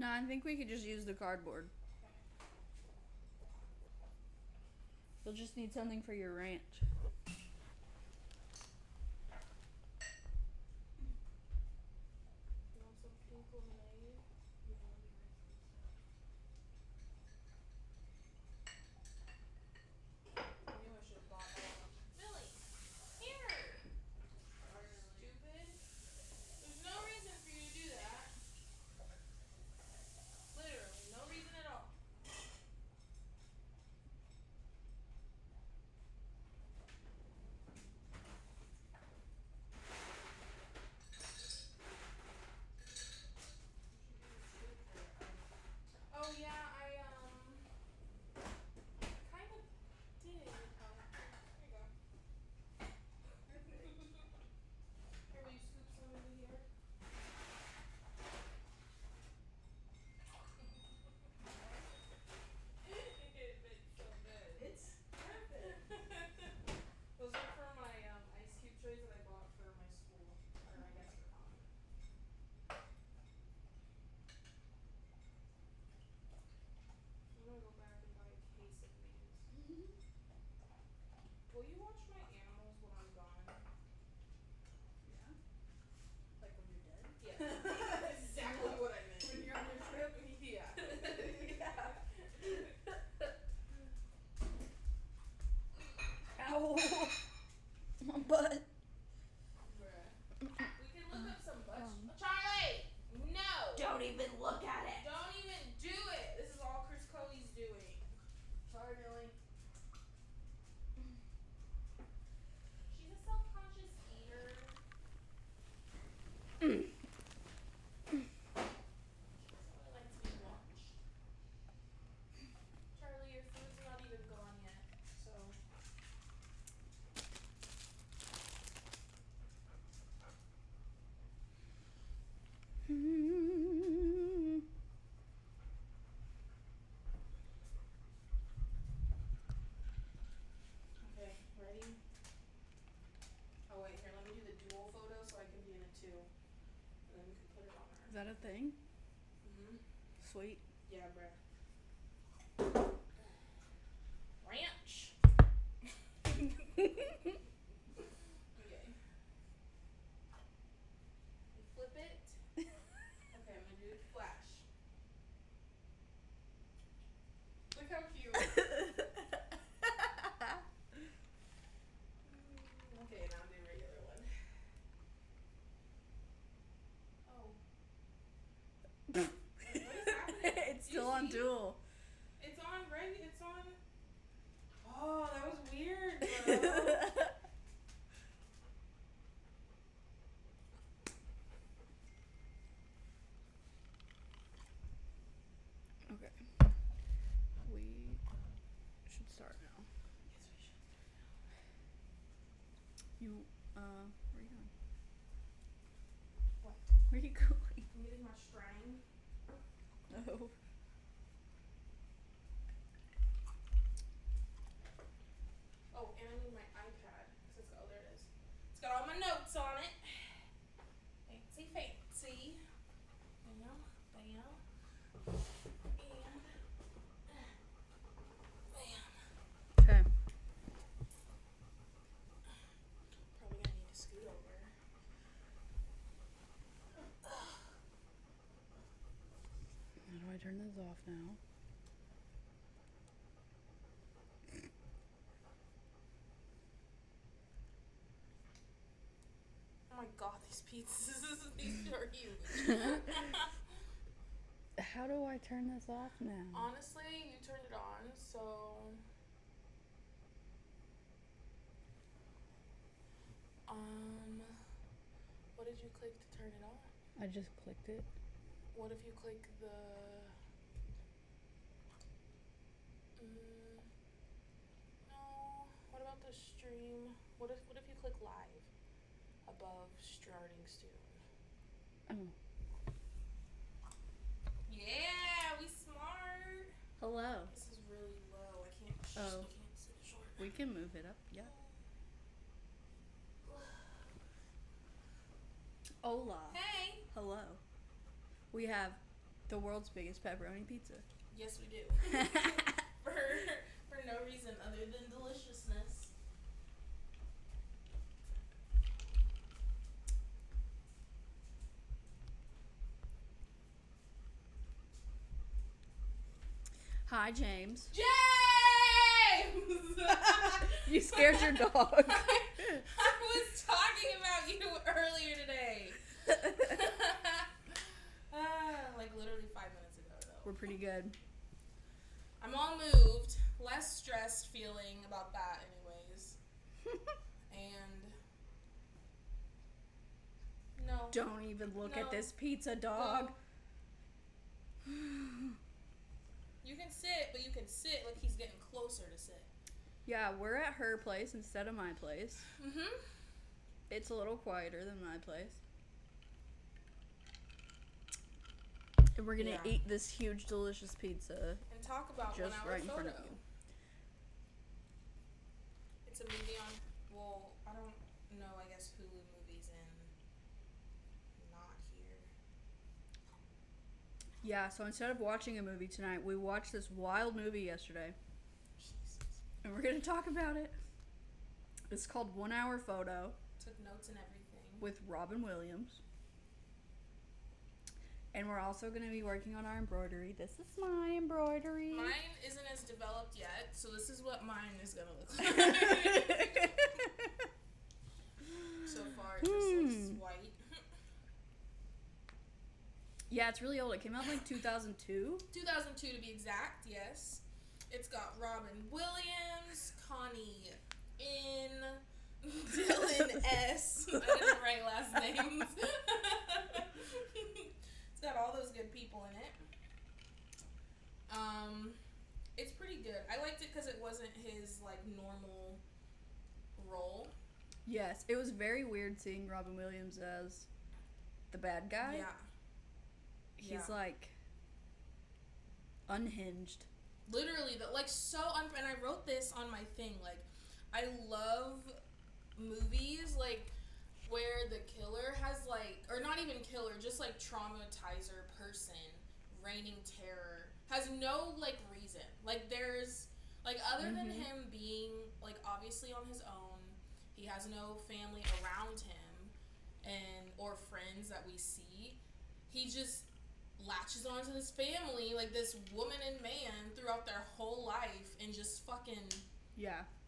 No, I think we could just use the cardboard. You'll just need something for your ranch. You want some pink lemonade? Yeah, let me write some stuff. I knew I should have bought that. Millie! Here! Stupid. There's no reason for you to do that. Literally, no reason at all. Oh yeah, I kind of did. Oh, here you go. Here, will you scoop some into here? It's so good. It's perfect. Those are for my ice cube trays that I bought for my school, or I guess for mom. I'm gonna go back and buy a case of these. Will you watch my animals when I'm gone? Yeah. Like when you're dead? Yeah. Exactly what I meant. When you're on your trip? Yeah. Yeah. Ow! My butt. Bruh. We can look up some Charlie! No! Don't even look at it. Don't even do it! This is all Chris Cody's doing. Sorry, Millie. She's a self-conscious eater. She doesn't really like to be watched. Charlie, your food's not even gone yet, so. Okay, ready? Oh wait, here, let me do the dual photo so I can be in it too. And then we can put it on Is our. that a thing? Mhm. Sweet. Yeah, bruh. Ranch. Okay. You flip it. Okay, I'm gonna do flash. Look how cute. Okay, now do regular one. Oh. What is happening? It's Do you still on see? dual. It's on it's on. Oh, that was weird, bro. Okay. We should start now. Yes, we should start now. You, where are you going? What? Where are you going? I'm getting my strang. Oh. Oh, and I need my iPad. Cause it's, oh, there it is. It's got all my notes on it. Fancy, fancy. Bam, bam. And bam. Okay. Probably gonna need to scoot over. How do I turn this off now? Oh my god, these pizzas, these are huge. How do I turn this off now? Honestly, you turned it on, so. What did you click to turn it on? I just clicked it. What if you click the. No. What about the stream? What if you click live above starting soon? Oh. Yeah, we smart. Hello. This is really low. I can't. Oh. I can't sit short. We can move it up. Yeah. Hola. Hey. Hello. We have The world's biggest pepperoni pizza. Yes, we do. for no reason other than deliciousness. Hi, James. James! You scared your dog. I was talking about you earlier today. Like literally 5 minutes ago, though. We're pretty good. I'm all moved, less stressed feeling about that, anyways. And no. Don't even look No. at this pizza, dog. No. You can sit, but you can sit like he's getting closer to sit. Yeah, we're at her place instead of my place. Mm-hmm. It's a little quieter than my place. And we're gonna eat this huge, delicious pizza. And talk about just 1 Hour right in Photo. front of you. It's a movie on, well, I don't know, I guess Hulu movies and not here. Yeah, so instead of watching a movie tonight, we watched this wild movie yesterday. Jesus. And we're gonna talk about it. It's called 1 Hour Photo Took notes and everything. with Robin Williams. And we're also going to be working on our embroidery. This is my embroidery. Mine isn't as developed yet, so this is what mine is going to look like. So far, it just looks white. Yeah, it's really old. It came out in like 2002. 2002 to be exact, yes. It's got Robin Williams, Connie N, Dylan S. I didn't write last names. It's got all those good people in it. It's pretty good. I liked it because it wasn't his like normal role. Yes, it was very weird seeing Robin Williams as the bad guy. Yeah. He's like unhinged. Literally, and I wrote this on my thing. Like, I love movies like where the killer has like, or not even killer, just like traumatizer person, reigning terror, has no like reason. Like there's like other than him being like obviously on his own, he has no family around him or friends that we see. He just latches onto this family, like this woman and man throughout their whole life, and just fucking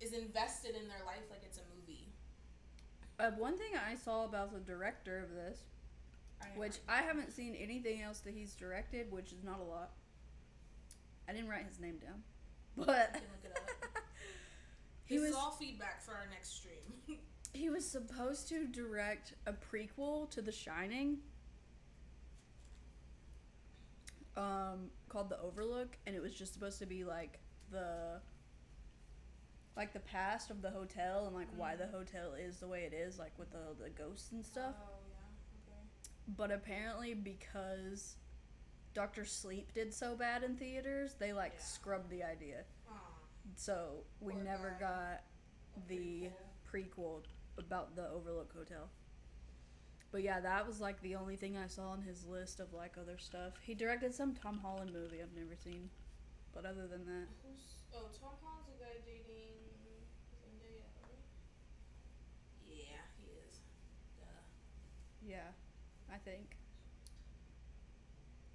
is invested in their life like it's a movie. One thing I saw about the director of this, which I haven't seen anything else that he's directed, which is not a lot. I didn't write his name down, but You can look it up. This is all feedback for our next stream. He was supposed to direct a prequel to The Shining, called The Overlook, and it was just supposed to be like the past of the hotel and like why the hotel is the way it is, like with the ghosts and stuff. Oh yeah, okay. But apparently because Dr. Sleep did so bad in theaters, they scrubbed the idea. So we never got the prequel about the Overlook Hotel. But yeah, that was like the only thing I saw on his list of like other stuff. He directed some Tom Holland movie I've never seen. But other than that. Tom Holland's the guy dating Zendaya, right? Yeah, he is. Duh. Yeah, I think.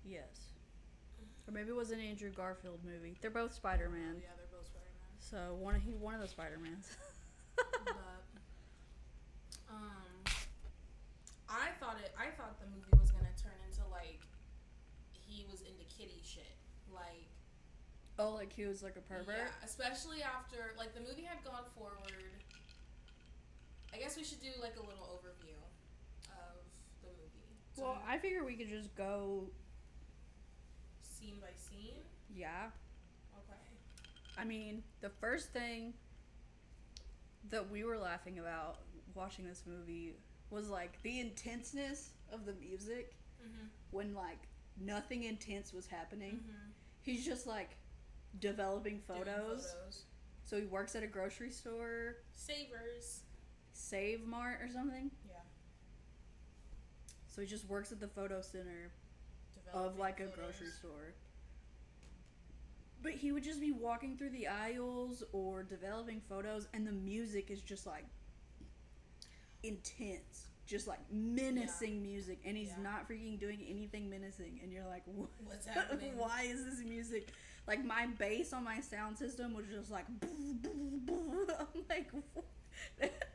Yes. Or maybe it was an Andrew Garfield movie. They're both Spider-Man. Oh, yeah, they're both Spider-Man. So one of the Spider-Mans. But I thought the movie was gonna turn into like he was into kitty shit. Like Oh, like he was like a pervert? Yeah, especially after like the movie had gone forward. I guess we should do like a little overview of the movie. So Well, I figure we could just go scene by scene. Yeah. Okay. I mean, the first thing that we were laughing about watching this movie was like the intenseness of the music when like nothing intense was happening. He's just like developing photos. So he works at a grocery store. Save Mart or something. Yeah. So he just works at the photo center. of like a photos. grocery store. But he would just be walking through the aisles or developing photos, and the music is just like intense, just like menacing music, and he's not freaking doing anything menacing, and you're like, what's happening? Why is this music? Like my bass on my sound system was just like, I'm like,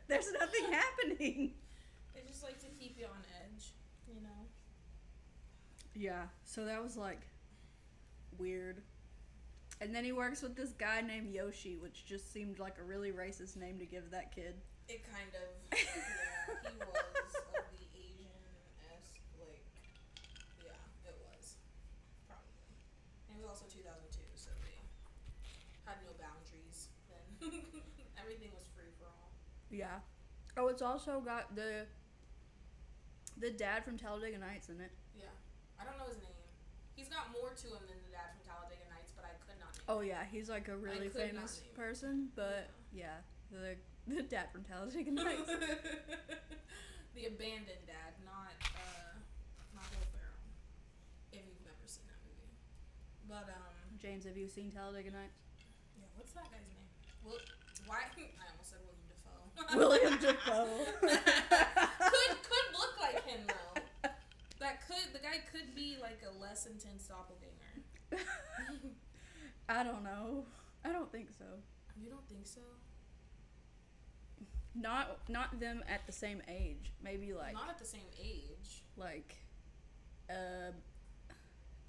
there's nothing happening. They just like to keep you on edge, you know? Yeah, so that was like weird. And then he works with this guy named Yoshi, which just seemed like a really racist name to give that kid. It kind of, yeah, he was of the Asian-esque, like, yeah, it was, probably. And it was also 2002, so they had no boundaries then. Everything was free for all. Yeah. Oh, it's also got the dad from Talladega Nights in it. Yeah. I don't know his name. He's got more to him than the dad from Talladega Nights, but I could not name Oh him. yeah, he's like a really could not famous name person, but yeah, the dad from Talladega Nights. The abandoned dad, not Will Ferrell. If you've never seen that movie. But James, have you seen Talladega Nights? yeah, what's that guy's name? Why I almost said William Dafoe. William Dafoe. could look like him though. The guy could be like a less intense doppelganger. I don't know. I don't think so. You don't think so? Not them at the same age. Maybe like Not at the same age. like a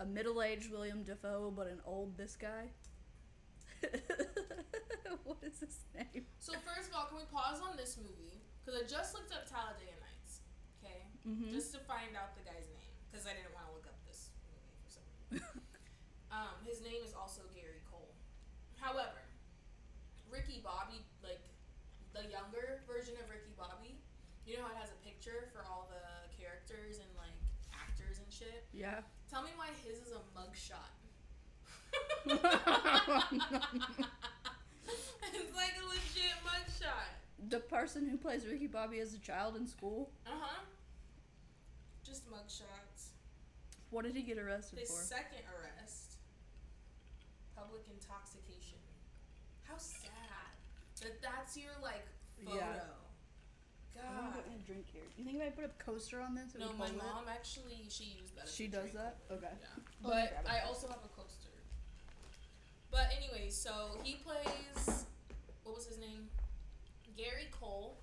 middle-aged William Dafoe, but an old this guy. What is his name? So first of all, can we pause on this movie? Because I just looked up Talladega Nights, okay? Mm-hmm. Just to find out the guy's name, because I didn't want to look up this movie for some reason. His name is also Gary Cole. However, Ricky Bobby, like the younger version of Ricky Bobby, you know how it has a picture for all the characters and like actors and shit? Yeah. Tell me why his is a mugshot. It's like a legit mugshot. The person who plays Ricky Bobby as a child in school. Just mugshots. What did he get arrested His for? second arrest, public intoxication. How sad that's your like photo. Yeah. God. I'm gonna get me a drink here. You think if I put a coaster on this? It No, would my hold it? mom actually she used that. As She a does drink that? holder. Okay. Yeah. Let me But grab a I coaster. also have a coaster. But anyway, so he plays. What was his name? Gary Cole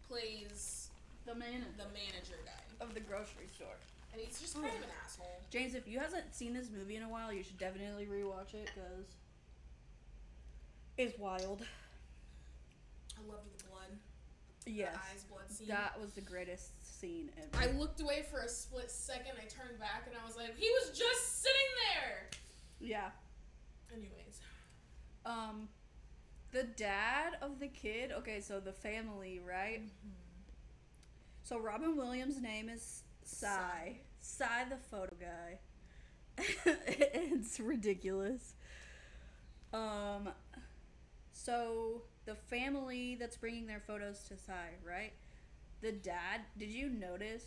plays The manager the manager guy, of the grocery store. and he's just kind of an asshole. James, if you hasn't seen this movie in a while, you should definitely rewatch it because it's wild. I loved the blood. Yes. The eyes blood scene. That was the greatest scene ever. I looked away for a split second. I turned back and I was like, he was just sitting there. Yeah. Anyways. The dad of the kid, okay, so the family, right? Mm-hmm. So Robin Williams' name is Cy. Cy the photo guy. It's ridiculous. So the family that's bringing their photos to Cy, right? The dad, did you notice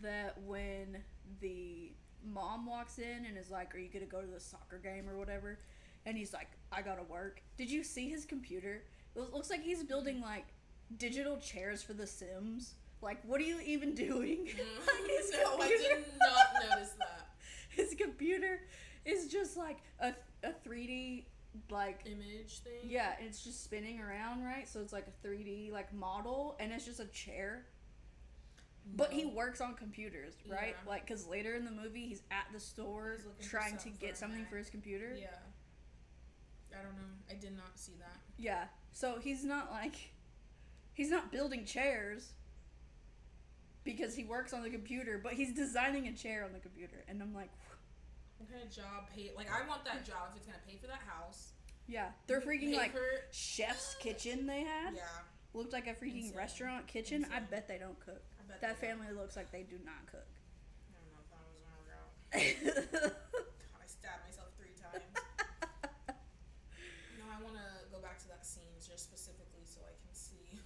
that when the mom walks in and is like, are you gonna go to the soccer game or whatever? And he's like, I gotta work. Did you see his computer? It looks like he's building like digital chairs for The Sims. Like, what are you even doing? No, I did not notice that. His computer is just like a 3D like Image thing? yeah, and it's just spinning around, right? So it's like a 3D like model, and it's just a chair. But he works on computers, right? Yeah. Like, because later in the movie, he's at the store He's looking for trying to something get for a something Mac. for his computer. Yeah. I don't know. I did not see that. Yeah. So he's not building chairs because he works on the computer, but he's designing a chair on the computer. And I'm like, What kind of job pay? Like, I want that job if it's gonna pay for that house. yeah. They're freaking Pay like for- chef's kitchen they had. Yeah. Looked like a freaking Insane. restaurant kitchen. I Insane. bet they don't cook. I bet That they don't. family looks like they do not cook. I don't know if that was gonna work out. God, I stabbed myself 3 times. No, I want to go back to that scene just specifically so I can see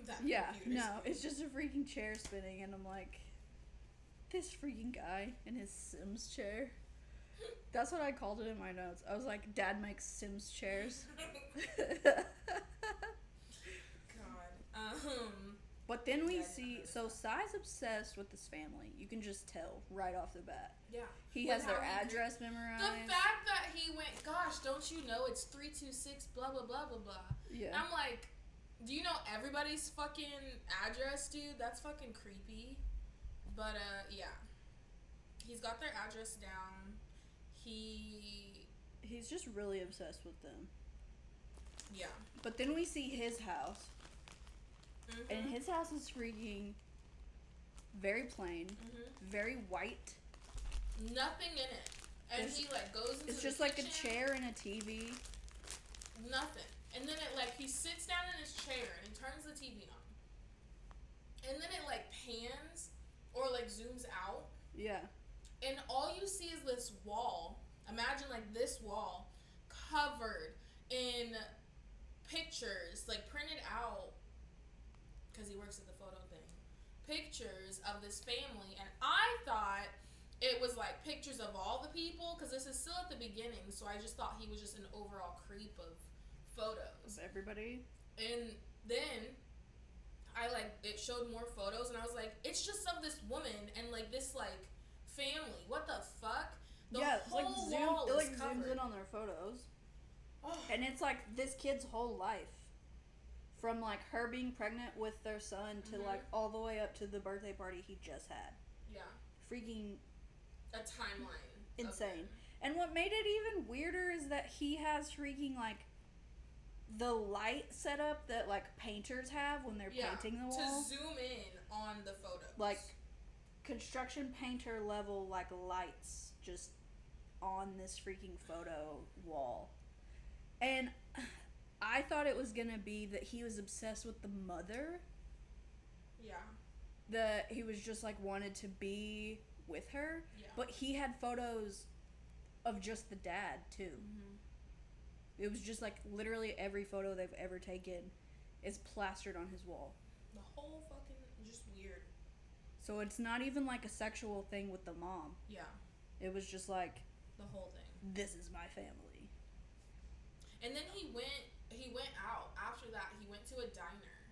that Yeah, computer no, screen. it's just a freaking chair spinning, and I'm like, this freaking guy in his Sims chair. That's what I called it in my notes. I was like, Dad makes Sims chairs. God. But then we Yeah, I see, didn't so notice Sai's obsessed with this family. You can just tell right off the bat. Yeah. He With has their how he address memorized. The fact that he went, gosh, don't you know it's 326 blah blah blah blah blah. Yeah. I'm like, do you know everybody's fucking address, dude? That's fucking creepy. But yeah. He's got their address down. He's just really obsessed with them. Yeah. But then we see his house. Mm-hmm. And his house is freaking very plain, very white. Nothing in it. And There's- he like goes into It's the just like a kitchen, chair and a TV. Nothing. And then it like he sits down in his chair and he turns the TV on. And then it like pans or like zooms out. Yeah. And all you see is this wall. Imagine like this wall covered in pictures, like printed out, because he works at the photo thing. Pictures of this family. And I thought it was like pictures of all the people, because this is still at the beginning. So I just thought he was just an overall creep of photos. Everybody. And then it showed more photos, and I was like, it's just of this woman and like this like family. What the fuck? The It's like whole zoom. wall It like is zooms covered. in on their photos, Oh, and it's like this kid's whole life, from like her being pregnant with their son to Mhm. like all the way up to the birthday party he just had. yeah, Freaking a timeline. of insane. them. And what made it even weirder is that he has freaking like the light setup that like painters have when they're painting the wall. To zoom in on the photos. Like construction painter level like lights just on this freaking photo wall. And I thought it was gonna be that he was obsessed with the mother. Yeah. That he was just like wanted to be with her. Yeah. But he had photos of just the dad too. Mm-hmm. It was just like literally every photo they've ever taken is plastered on his wall. The whole fucking just weird. So it's not even like a sexual thing with the mom. Yeah. It was just like, The whole thing. this is my family. And then he went out after that. He went to a diner.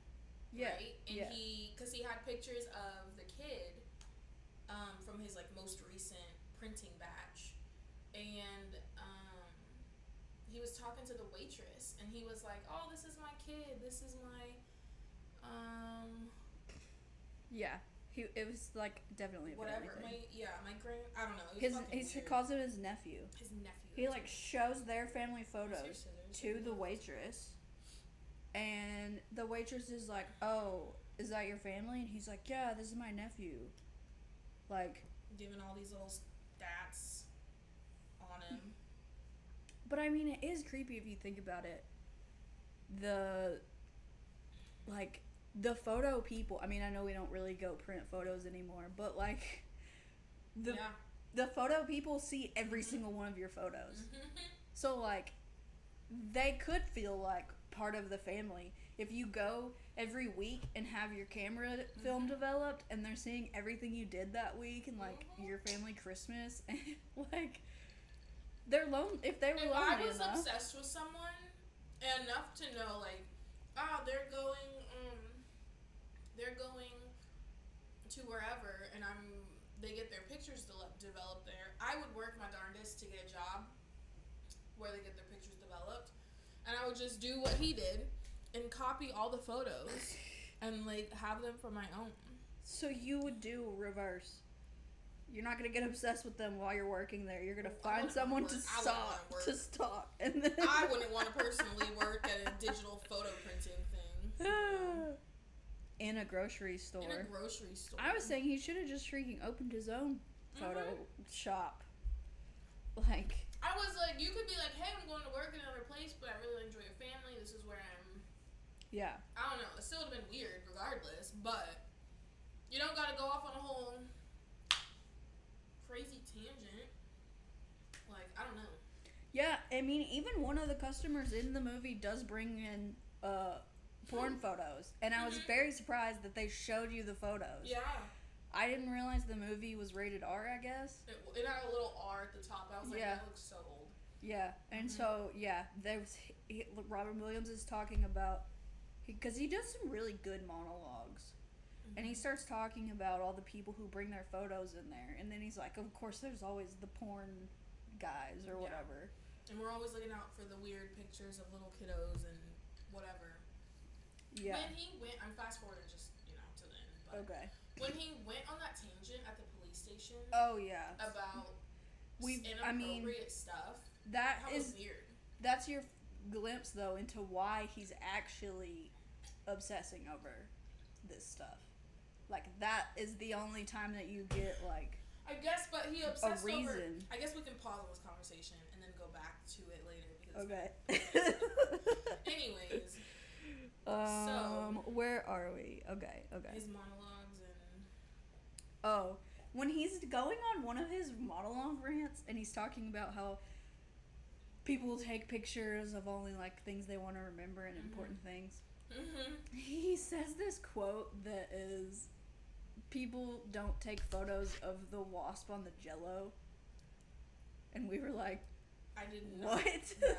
Yeah. Right? And yeah. because he had pictures of the kid from his like most recent printing batch, and he was talking to the waitress, and he was like, "Oh, this is my kid. This is my Yeah. It was like definitely a family whatever. thing. My grand. I don't know. It was fucking He weird. calls him his nephew. His nephew. He like shows their family Where's your photos scissors? to the waitress, and the waitress is like, "Oh, is that your family?" And he's like, "Yeah, this is my nephew." Like, Giving all these little stats on him. but I mean, it is creepy if you think about it. The photo people. I mean, I know we don't really go print photos anymore, but like, the photo people see every single one of your photos. So like, they could feel like part of the family if you go every week and have your camera film developed, and they're seeing everything you did that week and like your family Christmas, and like they're lonely. If they were If lonely I was enough, obsessed with someone enough to know, like, oh, they're going to wherever, and they get their pictures developed there, I would work my darndest to get a job where they get their pictures developed, and I would just do what he did and copy all the photos and like have them for my own. so you would do reverse. You're not gonna get obsessed with them while you're working there. You're gonna I find wouldn't someone wanna to work. I wouldn't wanna work. stalk, and then I wouldn't want to personally work at a digital photo printing thing. in a grocery store. In a grocery store. I was saying he should have just freaking opened his own photo shop. Like, I was like, you could be like, hey, I'm going to work in another place, but I really enjoy your family. This is where I'm. yeah. I don't know. It still would have been weird regardless, but you don't got to go off on a whole crazy tangent. Like, I don't know. Yeah, I mean, even one of the customers in the movie does bring in porn photos, and I was very surprised that they showed you the photos. Yeah. I didn't realize the movie was rated R, I guess. It had a little R at the top. I was like, Yeah. that looks so old. Yeah, and so, yeah, Robin Williams is talking about, because he does some really good monologues. And he starts talking about all the people who bring their photos in there. And then he's like, of course, there's always the porn guys or whatever. And we're always looking out for the weird pictures of little kiddos and whatever. Yeah. When he went, I'm fast forwarding just, to the end. But Okay. when he went on that tangent at the police station. Oh, yeah. About inappropriate stuff. That was weird. That's your glimpse, though, into why he's actually obsessing over this stuff. Like, that is the only time that you get, like, I guess, but he obsessed a reason. over. I guess we can pause on this conversation and then go back to it later. Okay. Anyways. So. Where are we? Okay. His monologues and. Oh. When he's going on one of his monologue rants and he's talking about how people take pictures of only, like, things they want to remember and important things. He says this quote that is, people don't take photos of the wasp on the Jell-O. And we were like, I didn't know. What? Yeah.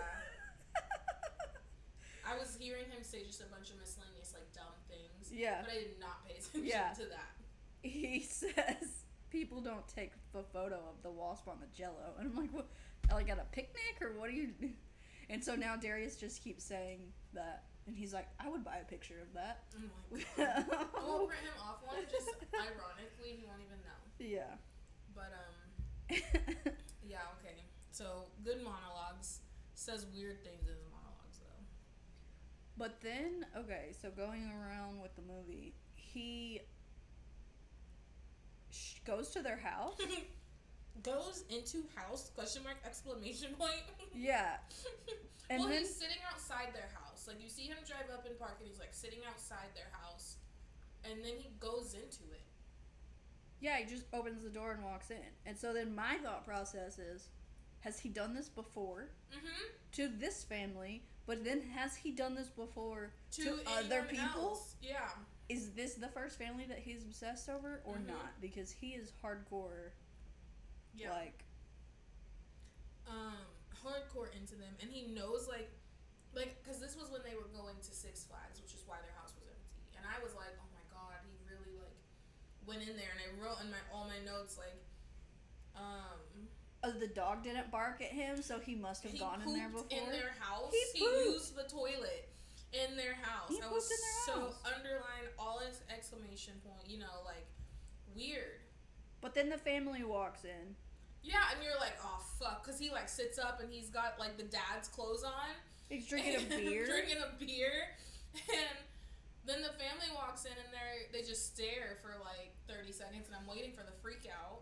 I was hearing him say just a bunch of miscellaneous, like, dumb things. Yeah. But I did not pay attention to that. He says people don't take a photo of the wasp on the Jell-O. And I'm like, what? Like at a picnic or what are you do? And so now Darius just keeps saying that. And he's like, I would buy a picture of that. Oh my god. We'll print him off one, just ironically, he won't even know. Yeah. But, yeah, okay. So, good monologues. Says weird things in his monologues, though. But then, okay, so going around with the movie, he goes to their house. Goes into house, !! Exclamation point. Yeah. And well, then, he's sitting outside their house. Like, you see him drive up and park, and he's, like, sitting outside their house. And then he goes into it. Yeah, he just opens the door and walks in. And so then my thought process is, has he done this before to this family? But then has he done this before to other people? Else. Yeah. Is this the first family that he's obsessed over or not? Because he is hardcore, like... hardcore into them. And he knows, like, because this was when they were going to Six Flags, which is why their house was empty. And I was like, oh my god, he really, like, went in there. And I wrote in all my notes, like, the dog didn't bark at him, so he must have gone in there before. In their house. He used the toilet in their house. He pooped in their house. Underline all exclamation point, like, weird. But then the family walks in. Yeah, and you're like, oh, fuck, because he, like, sits up and he's got, like, the dad's clothes on. He's drinking a beer. And then the family walks in and they just stare for, like, 30 seconds, and I'm waiting for the freak out.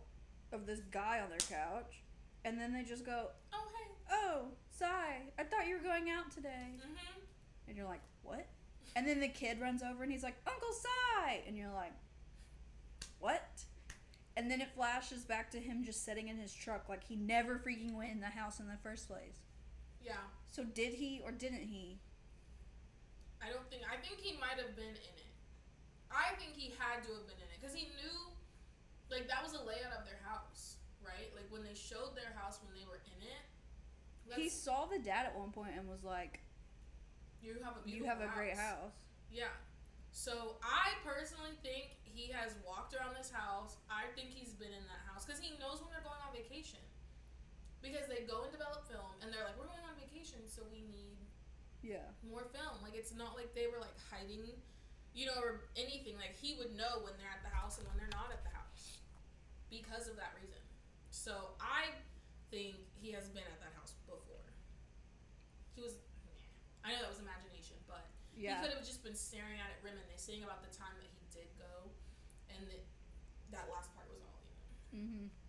Of this guy on their couch. And then they just go, oh, hey. Oh, Sai, I thought you were going out today. And you're like, what? And then the kid runs over and he's like, Uncle Sai! And you're like, what? And then it flashes back to him just sitting in his truck like he never freaking went in the house in the first place. Yeah. So did he or didn't he? I think he might have been in it. I think he had to have been in it because he knew, like, that was a layout of their house, right? Like, when they showed their house when they were in it. He saw the dad at one point and was like, You have a beautiful You have a great house. Yeah. So, I personally think he has walked around this house. I think he's been in that house because he knows when they're going on vacation. Because they go and develop film and they're like, we're going on vacation, so we need more film. Like, it's not like they were, like, hiding, or anything. Like, he would know when they're at the house and when they're not at the house because of that reason. So, I think he has been at that house before. I know that was imagination, but he could have just been staring at it, reminiscing about the time that he did go, and that last part was all,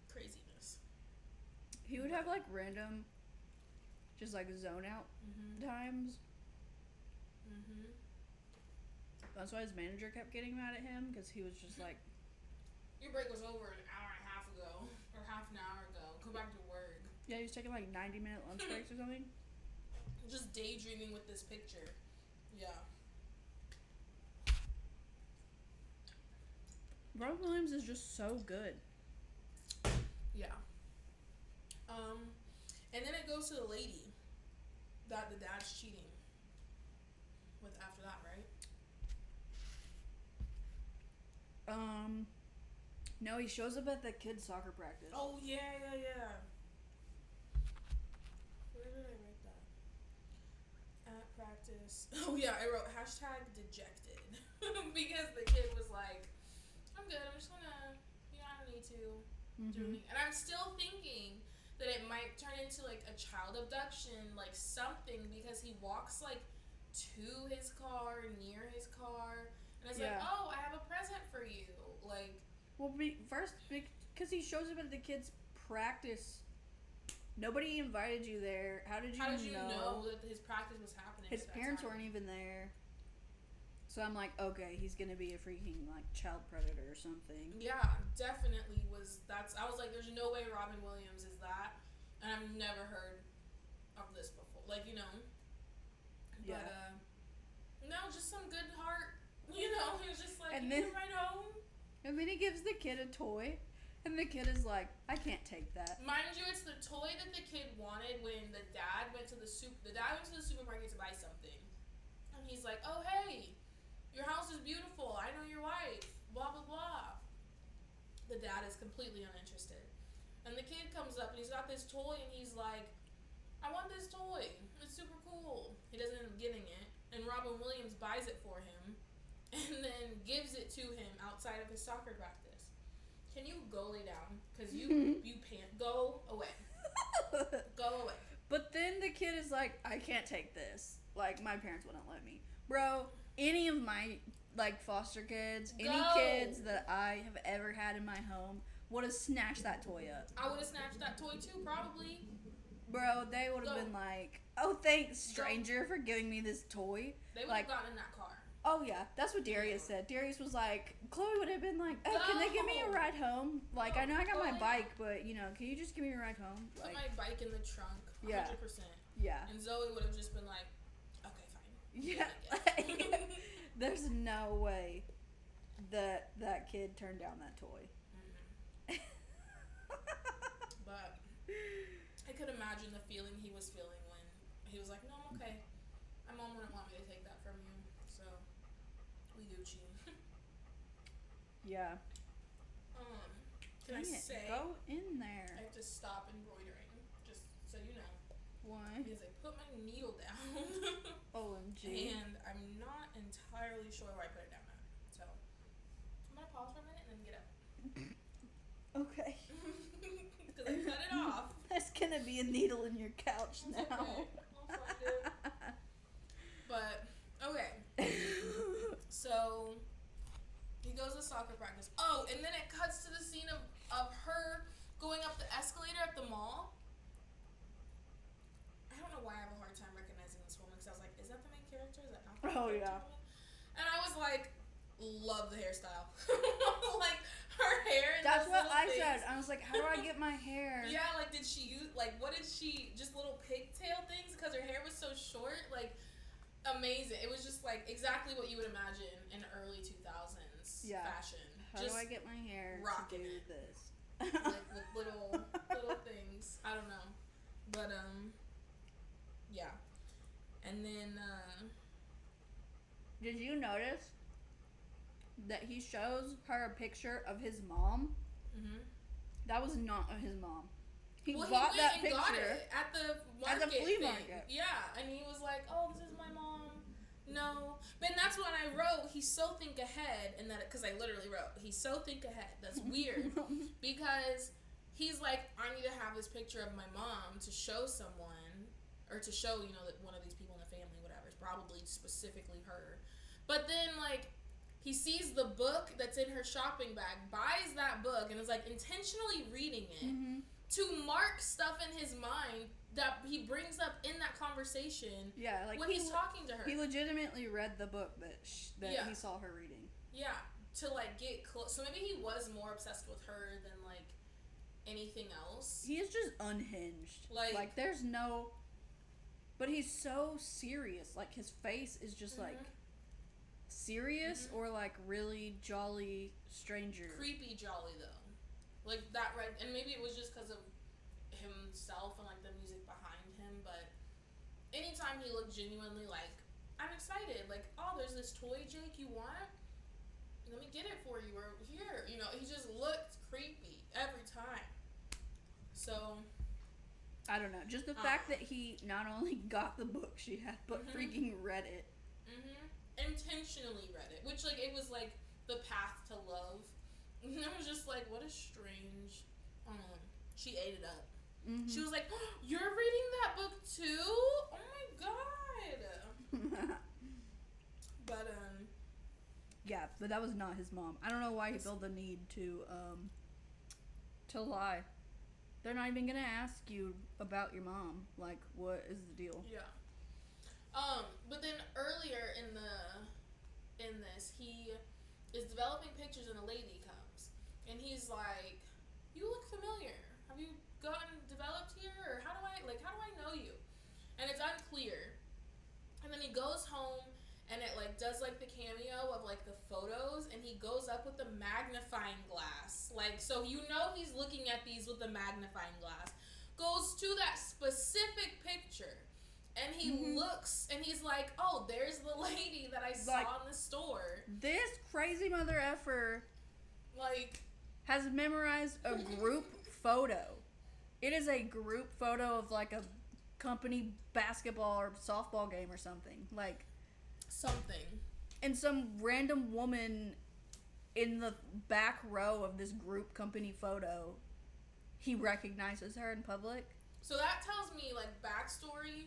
craziness. He would have, like, random, just, like, zone out times. That's why his manager kept getting mad at him, because he was just like, your break was over an hour and a half ago, or half an hour ago. Go back to work. Yeah, he was taking, like, 90-minute lunch breaks or something. Just daydreaming with this picture. Yeah. Robin Williams is just so good. Yeah. And then it goes to the lady that the dad's cheating with after that, right? No, he shows up at the kids' soccer practice. Oh, yeah. Where did I write that? At practice. Oh, yeah, I wrote #dejected. Because the kid was like, I'm good, I'm just gonna, I don't need to do anything. And I'm still thinking that it might turn into, like, a child abduction, like, something, because he walks, like, to his car, near his car, and it's like, oh, I have a present for you. Like, well, first, because he shows up at the kids' practice. Nobody invited you there. How did you know that his practice was happening? His parents weren't even there. So I'm like, okay, he's gonna be a freaking, like, child predator or something. Yeah, definitely I was like, there's no way Robin Williams is that. And I've never heard of this before. Like, Yeah. But, no, just some good heart. He was just like, and you can ride home. And then he gives the kid a toy. And the kid is like, I can't take that. Mind you, it's the toy that the kid wanted when the dad went to the supermarket to buy something. And he's like, oh, hey, your house is beautiful. I know your wife. Blah, blah, blah. The dad is completely uninterested. And the kid comes up and he's got this toy and he's like, I want this toy. It's super cool. He doesn't end up getting it. And Robin Williams buys it for him and then gives it to him outside of his soccer practice. Can you go lay down? Because you can't. Go away. Go away. But then the kid is like, I can't take this. Like, my parents wouldn't let me. Bro, any of my, like, foster kids, any kids that I have ever had in my home would have snatched that toy up. I would have snatched that toy too, probably. Bro, they would have been like, oh, thanks, stranger, for giving me this toy. They would have gotten in that car. Oh, yeah. That's what Darius said. Darius was like, Chloe would have been like, oh, can they give me a ride home? Like, I know I got my bike, but, can you just give me a ride home? Put my bike in the trunk. 100%. Yeah. And Zoe would have just been like, okay, fine. Yeah. There's no way that kid turned down that toy. Mm-hmm. But I could imagine the feeling he was feeling when he was like, no, I'm okay. My mom wouldn't want me to take that from you, so we Gucci. Yeah. Can I say? Go in there. I have to stop embroidering, just so you know. Why? Because I put my needle down. OMG. And I'm not entirely sure where I put it down at. So I'm gonna pause for a minute and then get up. Okay. Because I cut it off. There's gonna be a needle in your couch It's now. okay. I'll find it. But okay. So he goes to soccer practice. Oh, and then it cuts to the scene of her going up the escalator at the mall. I don't know why I have a hard time recognizing this woman because I was like, is that the main character? Is that not the main character? Yeah. And I was like, love the hairstyle. Like her hair and that's what I things. said. I was like, how do I get my hair? Yeah, like did she use, like what did she, just little pigtail things because her hair was so short? Like amazing. It was just like exactly what you would imagine in early 2000s fashion. How just do I get my hair rocking to do it. this? Like with little things. I don't know. But yeah. And then did you notice that he shows her a picture of his mom? mhm. That was not his mom. He Well, bought he went that and picture got it at the market. at the flea thing. market. Yeah, and he was like, "Oh, this is my mom." No, but that's when I wrote. He's so think ahead, and that because I literally wrote, "He's so think ahead." That's weird because he's like, "I need to have this picture of my mom to show someone, or to show that one of these people in the family, whatever. It's probably specifically her." But then like. He sees the book that's in her shopping bag, buys that book, and is like intentionally reading it to mark stuff in his mind that he brings up in that conversation. Yeah, like when he's talking to her. He legitimately read the book that he saw her reading. Yeah, to like get close. So maybe he was more obsessed with her than like anything else. He is just unhinged. Like there's no. But he's so serious. Like his face is just like serious or like really jolly stranger? Creepy jolly though, like that red, and maybe it was just because of himself and like the music behind him. But anytime he looked genuinely like, I'm excited, like, oh, there's this toy, Jake, you want? Let me get it for you, or here, you know. He just looked creepy every time. So I don't know. Just the fact that he not only got the book she had, but freaking read it. Intentionally read it, which, like, it was like the path to love. And I was just like, what a strange. She ate it up. She was like, oh, you're reading that book too? Oh my god. But yeah, but that was not his mom. I don't know why he felt the need to lie. They're not even gonna ask you about your mom. Like, what is the deal? Yeah. But then earlier in this, he is developing pictures and a lady comes. And he's like, you look familiar. Have you gotten developed here? Or how do I know you? And it's unclear. And then he goes home and it like does like the cameo of like the photos, and he goes up with the magnifying glass. Like, so you know he's looking at these with the magnifying glass. Goes to that specific picture. And he looks, and he's like, oh, there's the lady that I saw in the store. This crazy mother effer, like, has memorized a group photo. It is a group photo of, like, a company basketball or softball game or something. Like, something. And some random woman in the back row of this group company photo, he recognizes her in public. So that tells me, like, backstory.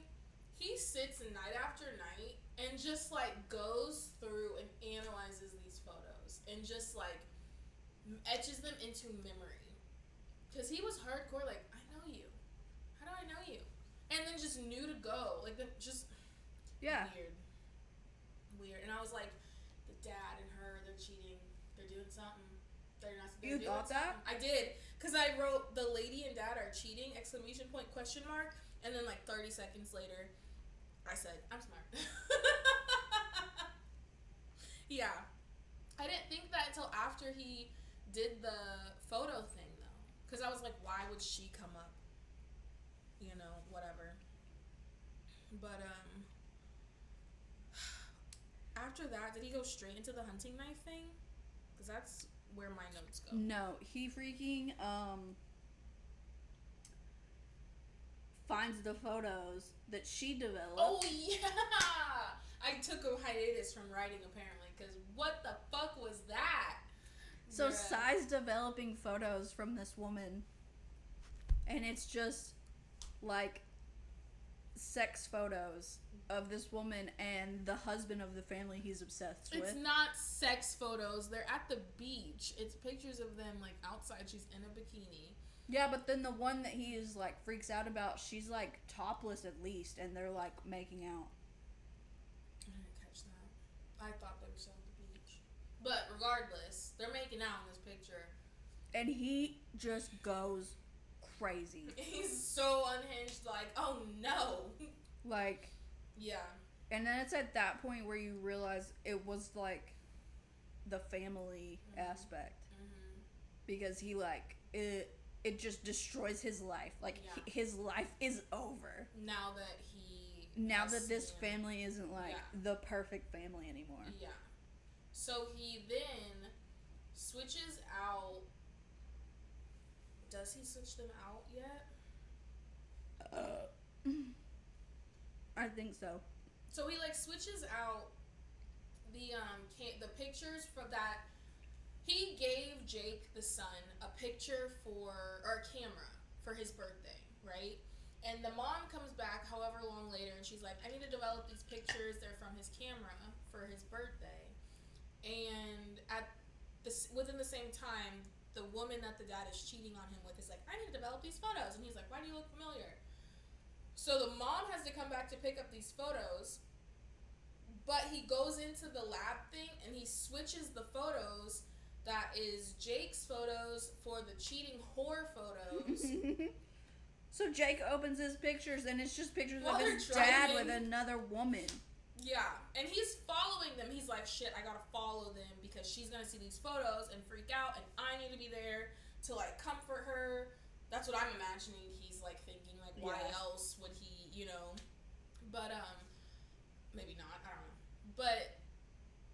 He sits night after night and just, like, goes through and analyzes these photos and just, like, etches them into memory. Because he was hardcore, like, I know you. How do I know you? And then just knew to go. Like, just yeah. Weird. And I was like, the dad and her, they're cheating. They're doing something. They're not. You thought that? I did. Because I wrote, the lady and dad are cheating, ! Question mark. And then, like, 30 seconds later, I said, I'm smart. Yeah. I didn't think that until after he did the photo thing, though. Because I was like, why would she come up? You know, whatever. But, after that, did he go straight into the hunting knife thing? Because that's where my notes go. No, he freaking, finds the photos that she developed. Oh, yeah! I took a hiatus from writing, apparently, because what the fuck was that? So, Sai's developing photos from this woman, and it's just, like, sex photos of this woman and the husband of the family he's obsessed with. It's not sex photos. They're at the beach. It's pictures of them, like, outside. She's in a bikini. Yeah, but then the one that he is, like, freaks out about, she's, like, topless at least, and they're, like, making out. I didn't catch that. I thought they were still at the beach. But regardless, they're making out in this picture. And he just goes crazy. He's so unhinged, like, oh no. Like... Yeah. And then it's at that point where you realize it was, like, the family aspect. Because he, like, it just destroys his life. Like, his life is over. Now that this family isn't, like, the perfect family anymore. Yeah. So he then switches out... Does he switch them out yet? I think so. So he, like, switches out the pictures for that. He gave Jake, the son, a picture or a camera for his birthday, right? And the mom comes back however long later, and she's like, I need to develop these pictures. They're from his camera for his birthday. And within the same time, the woman that the dad is cheating on him with is like, I need to develop these photos. And he's like, why do you look familiar? So the mom has to come back to pick up these photos, but he goes into the lab thing and he switches the photos. That is Jake's photos for the cheating whore photos. So Jake opens his pictures and it's just pictures While of his they're dad driving. with another woman. Yeah, and he's following them. He's like, shit, I gotta follow them because she's gonna see these photos and freak out, and I need to be there to like comfort her. That's what I'm imagining. He's like thinking, like, why else would he, But maybe not. I don't know. But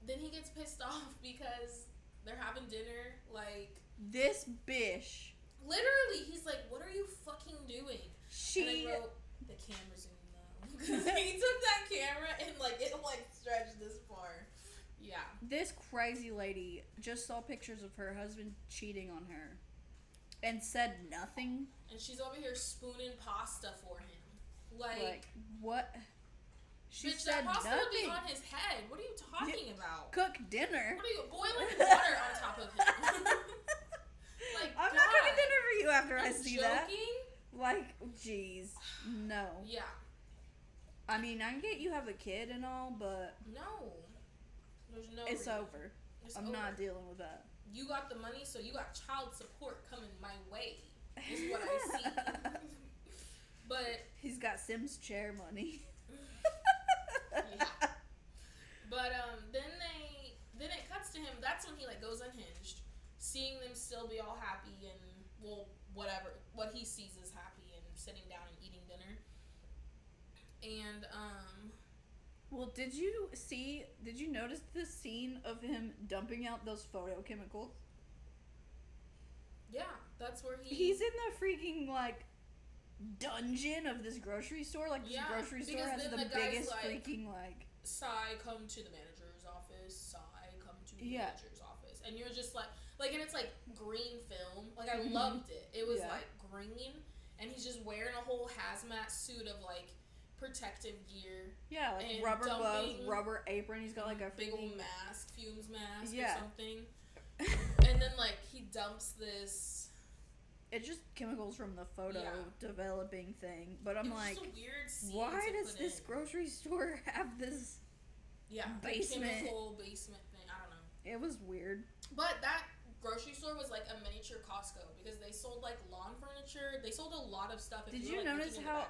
then he gets pissed off because they're having dinner. Like, this bitch. literally, he's like, "What are you fucking doing?" She. And I wrote, "The camera's in though," because he took that camera and like it like stretched this far. Yeah. This crazy lady just saw pictures of her husband cheating on her, and said nothing. And she's over here spooning pasta for him. Like what? She bitch, said that pasta nothing. would be on his head. What are you talking about? Cook dinner. What are you boiling water on top of him? Like, I'm God. not cooking dinner for you after I see joking? that. Like, jeez, no. Yeah. I mean, I get you have a kid and all, but No. There's no. it's reason. over. I'm not dealing with that. You got the money, so you got child support coming my way. Is what I see. But he's got Sims chair money. yeah. But then it cuts to him. That's when he like goes unhinged, seeing them still be all happy and whatever what he sees is happy and sitting down and eating dinner. And well, did you notice the scene of him dumping out those photochemicals? yeah, that's where he's in the freaking like dungeon of this grocery store. Like this grocery store has the biggest like, freaking like. Sai, come to the manager's office. Sai, come to the manager's office. And you're just like, and it's like green film. Like I loved it. It was like green, and he's just wearing a whole hazmat suit of like protective gear. Yeah, like rubber gloves, rubber apron. He's got like a big old mask, fumes mask or something. And then like he dumps this. It's just chemicals from the photo developing thing, but I'm like, a weird scene why does this grocery store have this? Basement. Chemical basement thing. I don't know. It was weird. But that grocery store was like a miniature Costco because they sold like lawn furniture. They sold a lot of stuff. Did you notice how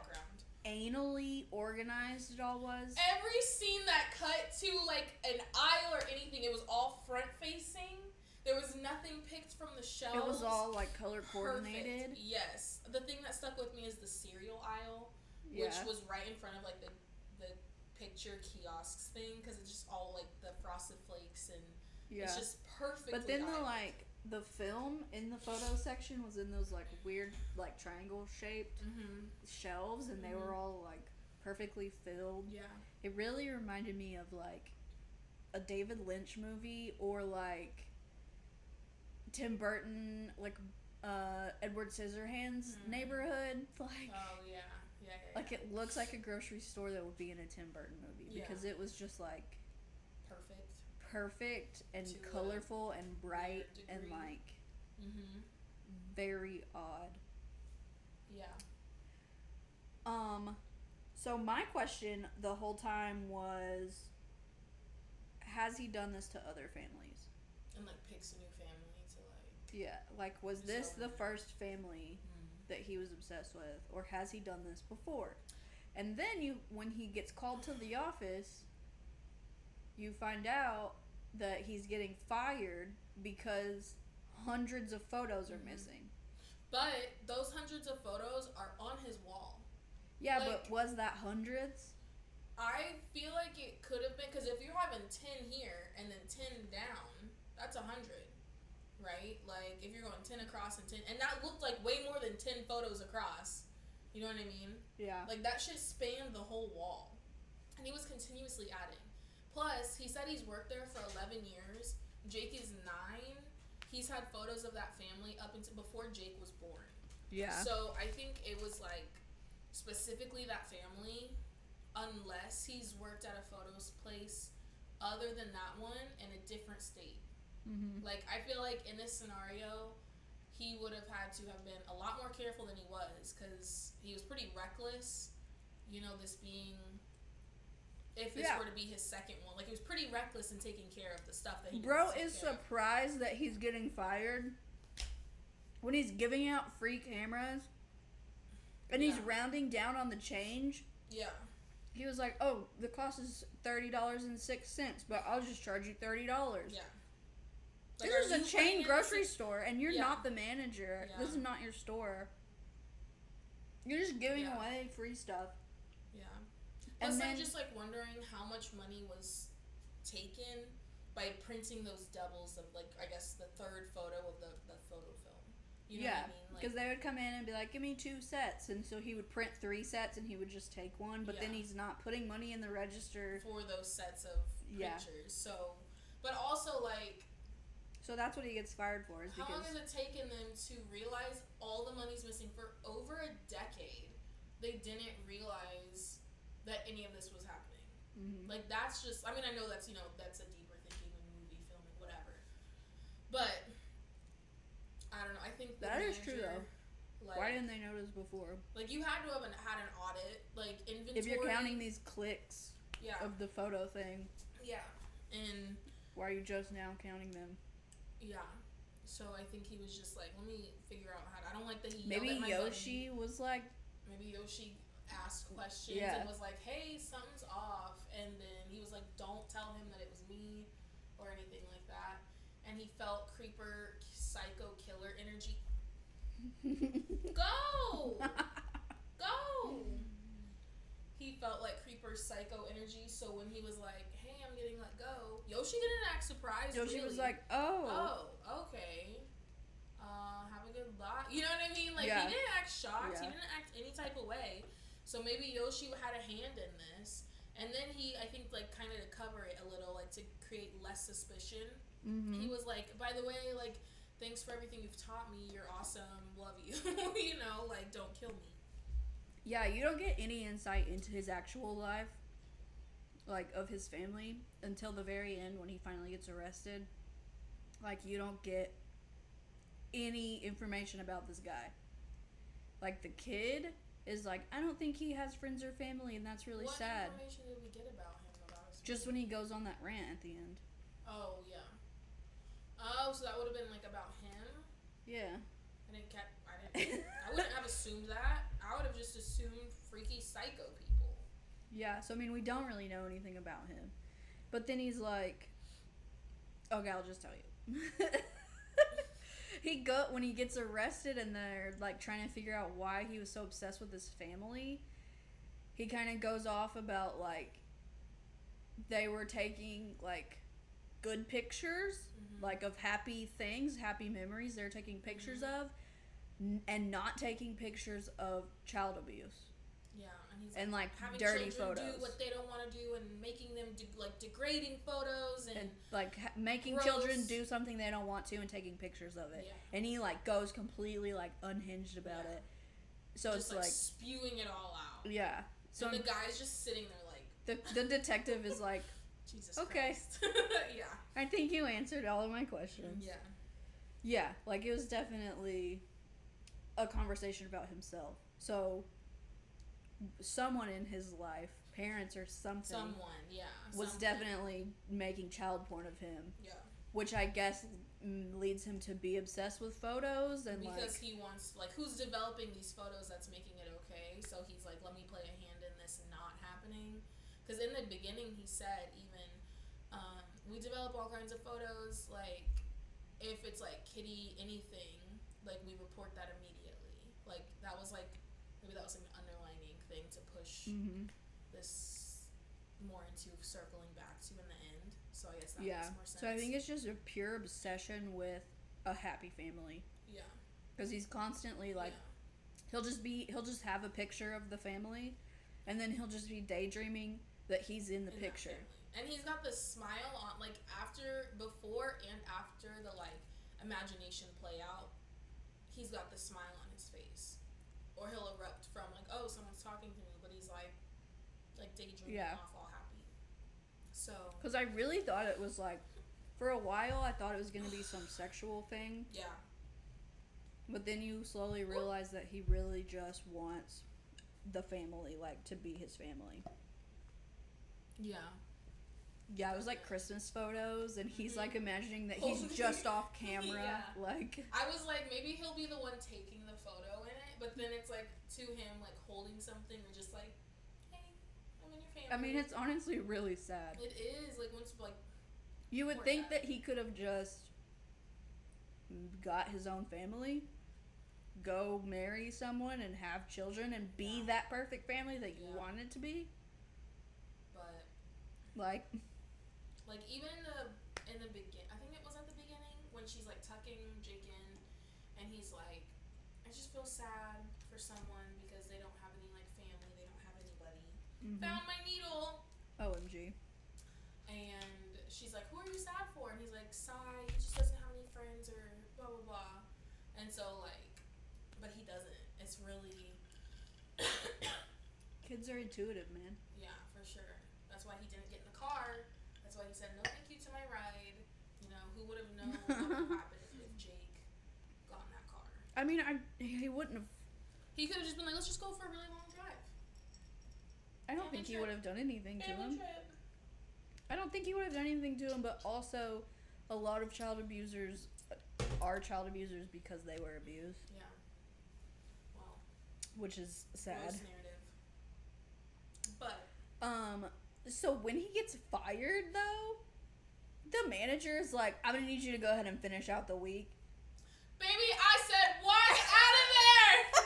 anally organized it all was? Every scene that cut to like an aisle or anything, it was all front facing. There was nothing picked from the shelves. It was all like color coordinated. Perfect. Yes. The thing that stuck with me is the cereal aisle, which was right in front of like the picture kiosks thing, because it's just all like the Frosted Flakes and it's just perfectly. But then the film in the photo section was in those like weird like triangle shaped shelves, and they were all like perfectly filled. Yeah. It really reminded me of like a David Lynch movie or like Tim Burton, like Edward Scissorhands neighborhood. Like, oh yeah. Like it looks like a grocery store that would be in a Tim Burton movie because it was just like perfect and colorful and bright and like very odd. Yeah. So my question the whole time was, has he done this to other families? And like picks a new family to like. Yeah, like was this the first family that he was obsessed with, or has he done this before? And then when he gets called to the office, you find out that he's getting fired because hundreds of photos are missing. But those hundreds of photos are on his wall. Yeah, like, but was that hundreds? I feel like it could have been, because if you're having 10 here and then 10 down, that's 100. Right? Like, if you're going 10 across and 10... And that looked like way more than 10 photos across. You know what I mean? Yeah. Like, that shit spanned the whole wall. And he was continuously adding. Plus, he said he's worked there for 11 years. Jake is 9. He's had photos of that family up until before Jake was born. Yeah. So, I think it was, like, specifically that family, unless he's worked at a photos place other than that one in a different state. Mm-hmm. Like, I feel like in this scenario, he would have had to have been a lot more careful than he was, because he was pretty reckless. You know, this being, if this were to be his second one, like, he was pretty reckless in taking care of the stuff that he Bro is surprised that he's getting fired when he's giving out free cameras and he's rounding down on the change. Yeah. He was like, "Oh, the cost is $30.06, but I'll just charge you $30." Yeah. This Like, is are a you chain putting in grocery this- store, and you're Yeah. not the manager. Yeah. This is not your store. You're just giving Yeah. away free stuff. Yeah. And Plus, then I'm just like wondering how much money was taken by printing those doubles of, like, I guess the third photo of the photo film. You know yeah, what I mean? Like, because they would come in and be like, "Give me 2 sets," and so he would print 3 sets, and he would just take one. But then Yeah. he's not putting money in the register. for those sets of Yeah. pictures. So, but also, like, So that's what he gets fired for. Is how long because has it taken them to realize all the money's missing for over a decade? They didn't realize that any of this was happening. Mhm. Like, that's just, I mean, I know that's, that's a deeper thinking in movie filming, whatever. But, I don't know, I think the That is true, manager, though. like, Why didn't they notice before? like, you had to have had an audit, like, inventory. If you're counting these clicks Yeah, of the photo thing, yeah, and, why are you just now counting them? yeah. So I think he was just like, let me figure out how to, I don't like that he Maybe yelled at my Yoshi was like, Maybe Yoshi asked questions Yeah. and was like, hey, something's off. And then he was like, don't tell him that it was me or anything like that. And he felt creeper, psycho, killer energy. Go! Go! He felt like creeper, psycho energy. So when he was like, hey, I'm getting let go, Yoshi didn't act surprised. Yoshi really. was like, "Oh, Okay. Have a good life. You know what I mean? Like, Yeah. he didn't act shocked. Yeah. He didn't act any type of way. So maybe Yoshi had a hand in this. And then he, I think, like, kind of to cover it a little, like, to create less suspicion, Mhm. he was like, by the way, like, thanks for everything you've taught me. You're awesome. Love you. Like, don't kill me. Yeah, you don't get any insight into his actual life, like, of his family, until the very end when he finally gets arrested. Like, you don't get any information about this guy. Like, the kid is like, I don't think he has friends or family, and that's really what sad. information did we get about him, about his Just family? when he goes on that rant at the end. Oh, yeah. Oh, so that would have been, like, about him? Yeah. I wouldn't have assumed that. I would have just assumed freaky psycho people. Yeah, so I mean, we don't really know anything about him. But then he's like, okay, I'll just tell you. When he gets arrested and they're like trying to figure out why he was so obsessed with his family, he kind of goes off about like they were taking like good pictures, like of happy things, happy memories they're taking pictures of, and not taking pictures of child abuse. Yeah, and he's And, like, having dirty children photos. do what they don't want to do and making them do like degrading photos and like making gross. children do something they don't want to and taking pictures of it. Yeah. And he like goes completely like unhinged about Yeah. it. So just it's like spewing it all out. yeah. So And the guy's just sitting there like, the detective is like, Jesus Okay. Christ. Yeah. I think you answered all of my questions. Yeah. Yeah, like it was definitely a conversation about himself. So someone in his life, parents or something, Someone, yeah. was something. definitely making child porn of him, Yeah. which I guess leads him to be obsessed with photos and Because like he wants, like, who's developing these photos that's making it okay? So he's like, let me play a hand in this not happening. Because in the beginning, he said, even, we develop all kinds of photos, like, if it's, like, kitty anything, like, we report that immediately. Like, that was, like, maybe that was an underlining thing to push this more into circling back to in the end. So I guess that yeah. makes more sense. So I think it's just a pure obsession with a happy family. Yeah. Because he's constantly like, Yeah. he'll just have a picture of the family, and then he'll just be daydreaming that he's in the In that picture. family. And he's got this smile on, like, before and after the, like, imagination play out, he's got this smile on his face. Or he'll erupt from, like, oh, someone's talking to me, but he's, like daydreaming Yeah. off all happy. So, Because I really thought it was like, for a while, I thought it was going to be some sexual thing, yeah. but then you slowly realize that he really just wants the family, like, to be his family. Yeah. Yeah, it was like Christmas photos, and he's like imagining that he's Holding- just off camera, Yeah. like. I was like, maybe he'll be the one taking the photo in it, but then it's like to him, like, holding something or just like, hey, I'm in your I mean, it's honestly really sad. It is like once like You would poor think dad. that he could have just got his own family, go marry someone and have children and be Yeah. that perfect family that you Yeah. wanted to be. But Like, even in the begin, I think it was at the beginning when she's like tucking Jake in, and he's like, I just feel sad for someone because they don't have any like family, they don't have anybody. Found my needle. OMG. And she's like, who are you sad for? And he's like, Sai, he just doesn't have any friends or blah blah blah. And so like, but he doesn't. It's really Kids are intuitive, man. yeah, for sure. That's why he didn't get in the car. That's why he said no thank you to my ride. You know, who would have known what would happen if Jake got in that car? I mean, he wouldn't have. He could have just been like, let's just go for a really long drive. I don't Family think he trip. would have done anything to Family him. trip. I don't think he would have done anything to him, but also a lot of child abusers are child abusers because they were abused, Yeah. Well, which is sad. gross narrative. But So when he gets fired, though, the manager is like, I'm gonna need you to go ahead and finish out the week. baby, I said, walk out of there.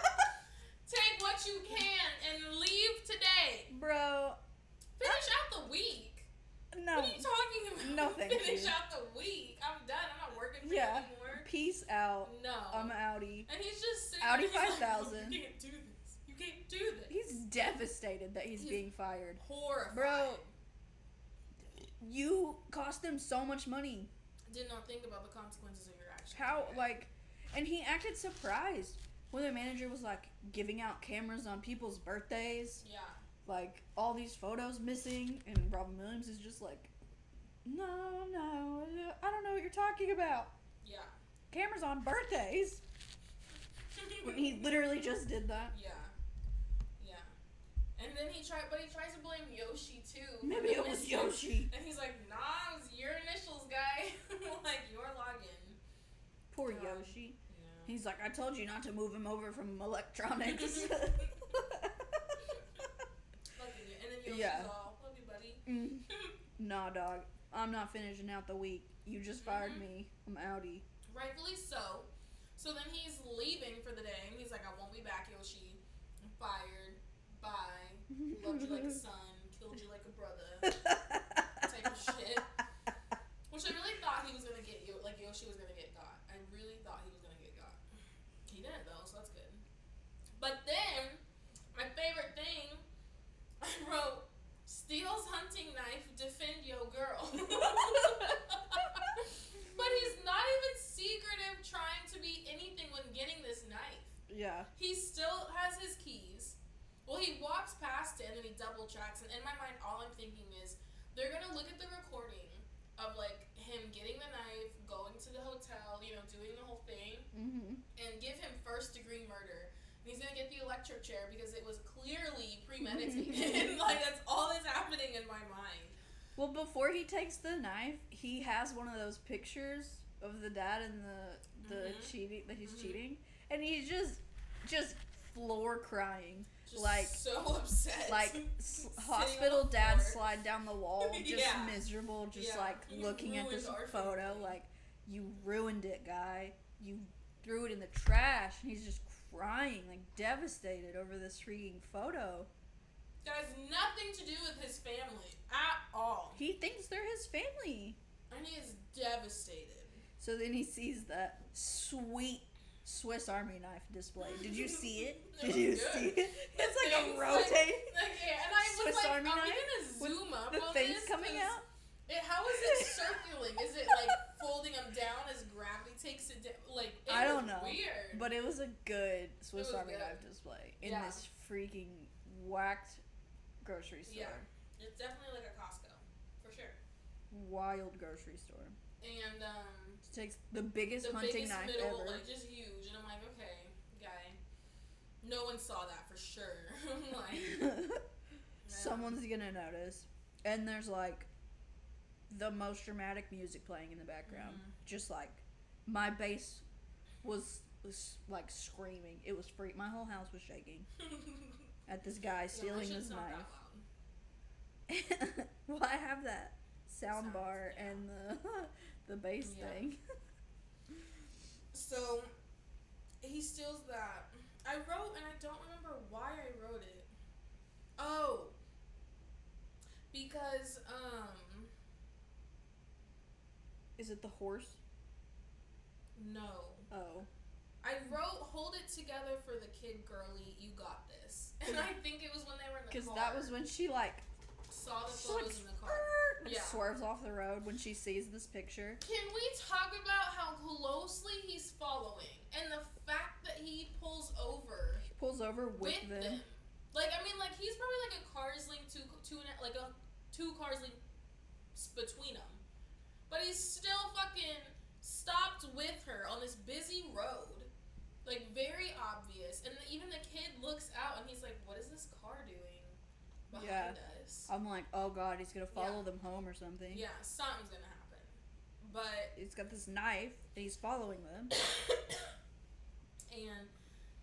Take what you can and leave today. Bro, Finish out the week. no. What are you talking about? No, thank Finish you. out the week. I'm done. I'm not working for Yeah. you anymore. Peace out. No. I'm outie. And he's just sitting Audi there, he's like, 5000. you can't do this. You can't do this. He's devastated that he's being fired. Horrified. Bro, you cost them so much money. Did not think about the consequences of your actions. How, okay? like, and he acted surprised when the manager was, like, giving out cameras on people's birthdays. Yeah. Like, all these photos missing, and Robin Williams is just like, no, I don't know what you're talking about. Yeah. Cameras on birthdays? When he literally just did that. Yeah. Yeah. And then he tries to blame Yoshi too. Maybe it was Yoshi. And he's like, nah, it was your initials, guy. Like, your login. Poor God. Yoshi. Yeah. He's like, I told you not to move him over from electronics. Fucking it. And then Yoshi's Yeah. all, love you, buddy. Nah, dog. I'm not finishing out the week. You just fired me. I'm outie. Rightfully so. So then he's leaving for the day, and he's like, I won't be back, Yoshi. I'm fired. Bye. Loved you like a son. Killed you like a brother. Type of shit. Which I really thought he was going to get, like Yoshi was going to get got. I really thought he was going to get got. He didn't, though, so that's good. But then, my favorite thing, I wrote, steals hunting knife, defend yo girl. But he's not even secretive trying to be anything when getting this knife. Yeah. He still has his keys. Well, he walks past it and then he double tracks. And in my mind, all I'm thinking is they're going to look at the recording of, like, him getting the knife, going to the hotel, you know, doing the whole thing, and give him first-degree murder. And he's going to get the electric chair because it was clearly premeditated. Like, that's all that's happening in my mind. Well, before he takes the knife, he has one of those pictures of the dad and the cheating that he's cheating, and he's just floor crying, Just like so upset. like Sitting hospital on the dad floor. slide down the wall, just Yeah. miserable, just Yeah. like You looking at this ruined our photo, family. like you ruined it, guy. You threw it in the trash, and he's just crying, like devastated over this freaking photo. That has nothing to do with his family at all. He thinks they're his family. And he is devastated. So then he sees that sweet Swiss Army knife display. Did you see it? It Did was you good. see it? It's like Things a rotating. And I was Swiss like, Army are we knife gonna with zoom up the on things this? coming 'Cause out. How is it circling? Is it like folding them down as gravity takes it down? Like, it I don't was know. weird. But it was a good Swiss was Army good. knife display in Yeah. this freaking whacked grocery store. Yeah. It's definitely like a Costco. For sure. Wild grocery store. And, It takes the biggest the hunting biggest knife middle, ever. like, just huge. And I'm like, okay, guy. No one saw that for sure. Like, Someone's gonna notice. And there's like the most dramatic music playing in the background. Just like my bass was like screaming. It was free. My whole house was shaking at this guy stealing my this shit's not knife. that loud. Well, I have that sound Sounds, bar yeah. and the bass Yeah. thing. So he steals that. I wrote, and I don't remember why I wrote it. Oh, because Is it the horse? no. Oh. I wrote, "Hold it together for the kid, girly. You got this." And I think it was when they were in the car. Because that was when she like saw the she, photos in the car. like, Yeah. swerves off the road when she sees this picture. Can we talk about how closely he's following and the fact that he pulls over He pulls over with them. Like, I mean, like, he's probably like a car's length, two cars length between them. But he's still fucking stopped with her on this busy road. Like, very obvious. And even the kid looks out and he's like, what is this car doing behind us? I'm like, oh god, he's gonna follow Yeah. them home or something. Yeah, something's gonna happen. But He's got this knife and he's following them. and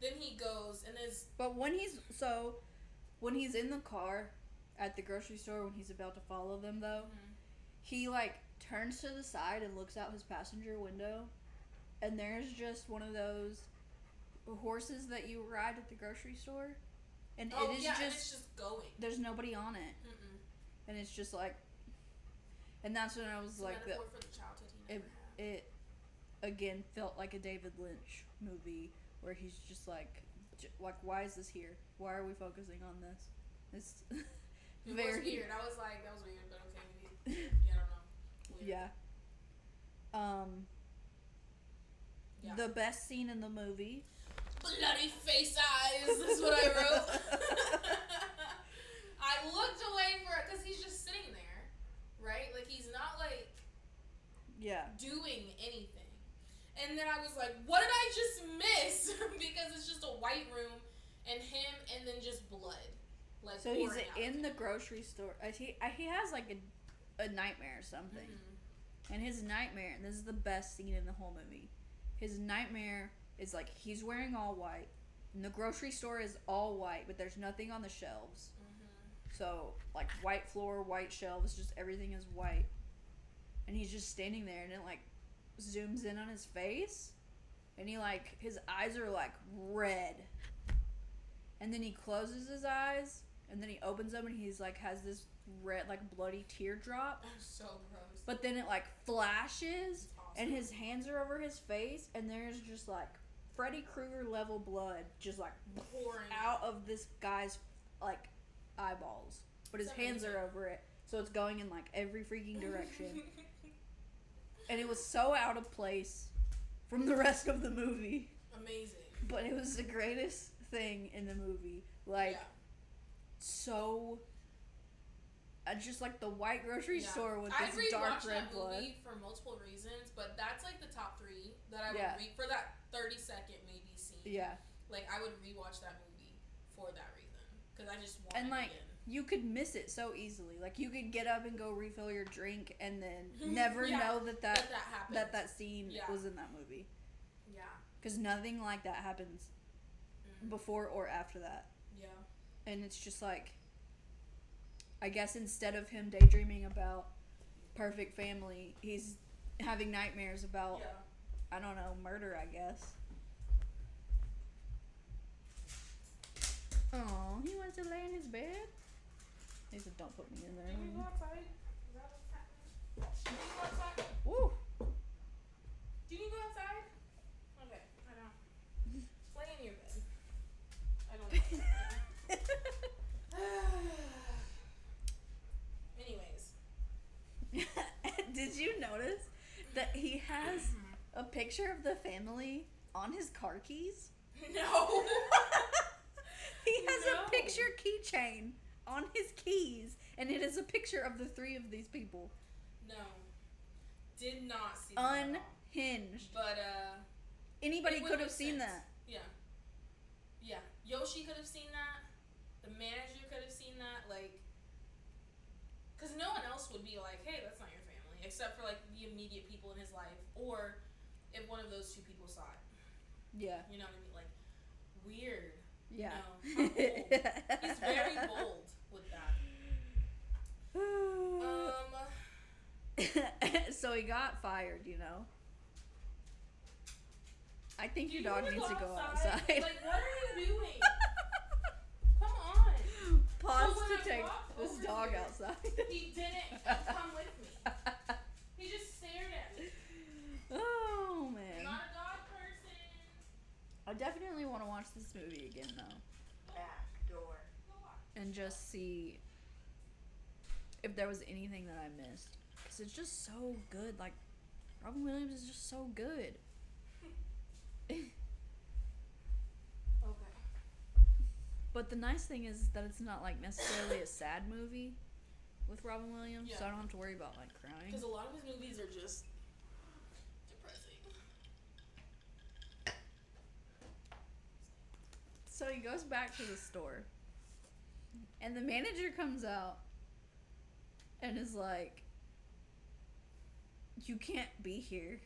then he goes and is But when he's in the car at the grocery store when he's about to follow them though, he like turns to the side and looks out his passenger window, and there's just one of those horses that you ride at the grocery store, and oh it is yeah, just and it's just going. there's nobody on it, Mm-mm. and it's just like, and that's when I was It's a like metaphor for the childhood he never had. it again felt like a David Lynch movie where he's just like why is this here? Why are we focusing on this? It's It very was weird. I was like, that was weird, but okay, maybe. Yeah, I don't know. Weird. Yeah. Yeah. The best scene in the movie. Bloody face eyes is what I wrote. I looked away for it because he's just sitting there, right? Like, he's not, like, Yeah. doing anything. And then I was like, what did I just miss? Because it's just a white room and him and then just blood. Like, So he's pouring out in of the him. grocery store. He has like a nightmare or something. Mhm. And his nightmare, and this is the best scene in the whole movie. His nightmare is like he's wearing all white. And the grocery store is all white, but there's nothing on the shelves. Mhm. So, like, white floor, white shelves, just everything is white. And he's just standing there, and it, like, zooms in on his face. And he, like, his eyes are, like, red. And then he closes his eyes, and then he opens them, and he's, like, has this red, like, bloody teardrop. That was so gross. But then it, like, flashes, It's awesome. and his hands are over his face, and there's just, like, Freddy Krueger level blood just, like, pouring out of this guy's, like, eyeballs. But his It's hands are amazing. over it, so it's going in, like, every freaking direction. And it was so out of place from the rest of the movie. Amazing. But it was the greatest thing in the movie. Like, yeah. so... just, like, the white grocery Yeah. store with I'd this dark rewatch red that blood. movie for multiple reasons, but that's like the top 3 that I would Yeah. read for that 30-second maybe scene. Yeah. Like, I would rewatch that movie for that reason, because I just want And, it like, again. you could miss it so easily. Like, you could get up and go refill your drink and then never Yeah, know that happened. that scene Yeah. was in that movie. Yeah. Because nothing like that happens before or after that. Yeah. And it's just like, I guess instead of him daydreaming about perfect family, he's having nightmares about, Yeah. I don't know, murder, I guess. Oh, he wants to lay in his bed? He said, don't put me in there. Do you need to go outside? Is that what's happening? Do you need to go outside? Woo! Do you need to go outside? Okay, I don't. Lay in your bed. I don't know. Anyways. Did you notice that he has a picture of the family on his car keys? No. He has No. a picture keychain on his keys, and it is a picture of the 3 of these people. No. Did not see that at all. Unhinged. But, Anybody it would could have make seen sense. that. Yeah. Yeah. Yoshi could have seen that. The manager could have seen that. Like, because no one else would be like, hey, that's not your family. Except for, like, the immediate people in his life. Or if one of those 2 people saw it. Yeah. You know what I mean? Like, weird. Yeah. No. How bold. He's very bold with that. he got fired, you know. I think Do your you dog wanna needs to go outside? outside. Like, what are you doing? Come on. Pause So when to I take walked this over dog here, outside. He didn't come with me. He just stared at me. Oh I'm man. not a dog person. I definitely want to watch this movie again though, Back door. Go watch. and just see if there was anything that I missed, because it's just so good. Like, Robin Williams is just so good. Okay. But the nice thing is that it's not like necessarily a sad movie with Robin Williams, so I Yeah. don't have to worry about like crying. Because a lot of his movies are just depressing. So he goes back to the store, and the manager comes out and is like, "You can't be here."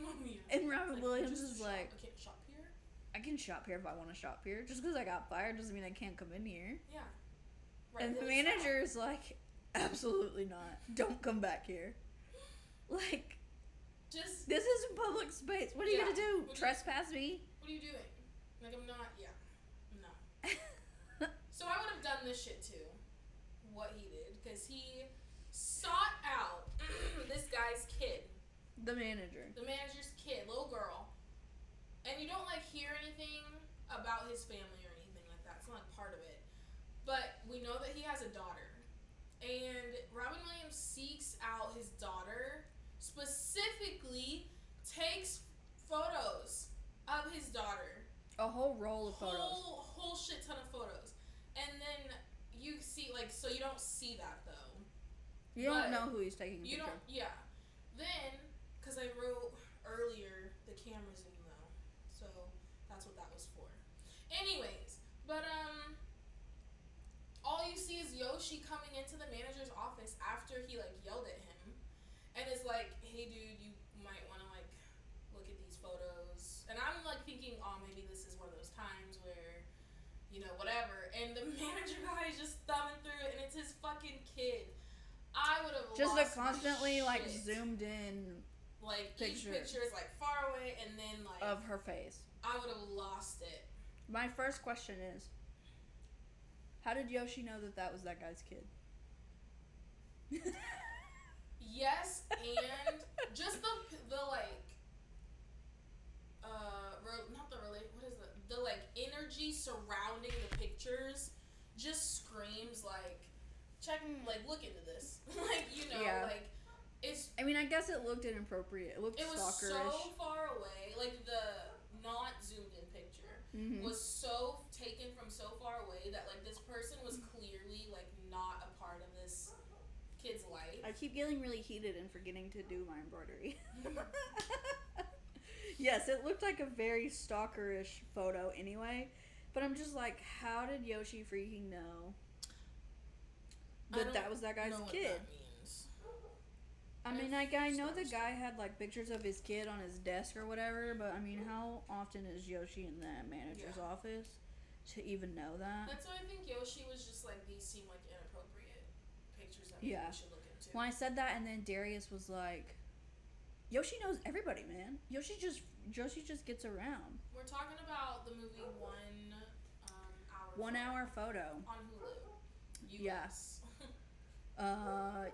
Mommy. And Robin Like, Williams just is shop. like, I can't shop here. "I can shop here if I want to shop here. Just because I got fired doesn't mean I can't come in here." Yeah. And the Rightfully manager is like, "Absolutely not. Don't come back here." Like, so. Just this isn't public space. What are you Yeah. gonna do? What do you- Trespass me? what are you doing? Like, I'm not. Yeah. No. So I would have done this shit too. What he did, because he sought out this guy's kid, The manager. the manager's kid, little girl, and you don't like hear anything about his family or anything like that. It's not like part of it, but we know that he has a daughter, and Robin Williams seeks out his daughter, specifically takes photos of his daughter. A whole roll of photos. Whole shit ton of photos. And then you see, like, so you don't see that though. You don't but know who he's taking a You picture don't, yeah. Then, because I wrote earlier, the camera zoom though. So that's what that was for. Anyways, but, all you see is Yoshi coming into the manager's office after he, like, yelled at him. And is like, hey dude, you might want to, like, look at these photos. And I'm, like, thinking, oh, maybe this is one of those times where, you know, whatever. And the manager guy is just thumbing through it, and it's his fucking kid. I would have Just lost a constantly my like shit. zoomed in Like, picture. each picture is, like, far away, and then, like, of her face. I would have lost it. My first question is, how did Yoshi know that that was that guy's kid? Yes, and just the like, not the relate. What is the like energy surrounding the pictures just screams like, like look into this, like you know, Yeah. like it's. I mean, I guess it looked inappropriate. It looked It was stalkerish. so far away, like the not zoomed in picture Mhm. was so taken from so far away that like this person was clearly like not a part of this kid's life. I keep getting really heated and forgetting to do my embroidery. Yes, it looked like a very stalkerish photo anyway, but I'm just like, how did Yoshi freaking know that was that guy's know what kid? that means. I mean, like, I know the guy had like pictures of his kid on his desk or whatever, but I mean, how often is Yoshi in that manager's Yeah. office to even know that? That's why I think Yoshi was just like, these seem like inappropriate pictures that maybe Yeah. we should look into. When I said that, and then Darius was like, Yoshi knows everybody, man. Yoshi just gets around. We're talking about the movie 1 hour photo. on Hulu. Yeah. US.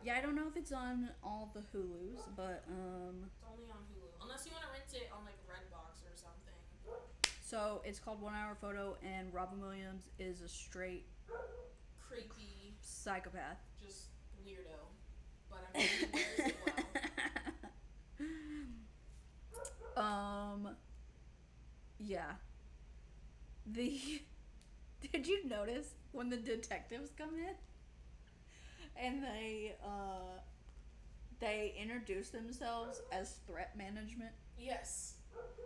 Yeah, I don't know if it's on all the Hulus, but It's only on Hulu. Unless you want to rent it on like Redbox or something. so it's called 1 hour photo, and Robin Williams is a straight Creepy, psychopath. just weirdo. But I mean, he wears it well. Yeah. Did you notice when the detectives come in and they introduce themselves as threat management? Yes.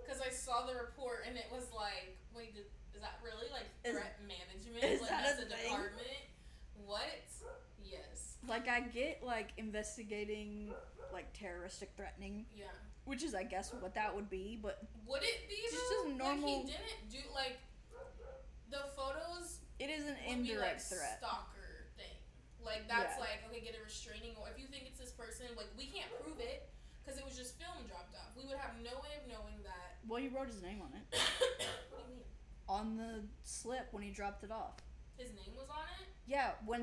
Because I saw the report and it was like, wait, is that really like threat management? is Like that that's a a thing? department? What? Yes. Like, I get like investigating like terroristic threatening, Yeah. which is I guess what that would be, but Would it be Just though? as normal- Like he didn't do like the photos it is an would be like indirect threat. stalker thing. Like that's Yeah. like, okay, get a restraining order. If you think it's this person, like we can't prove it because would have no way of knowing that. Well, he wrote his name on it. What do you mean? On the slip when he dropped it off. His name was on it? Yeah, when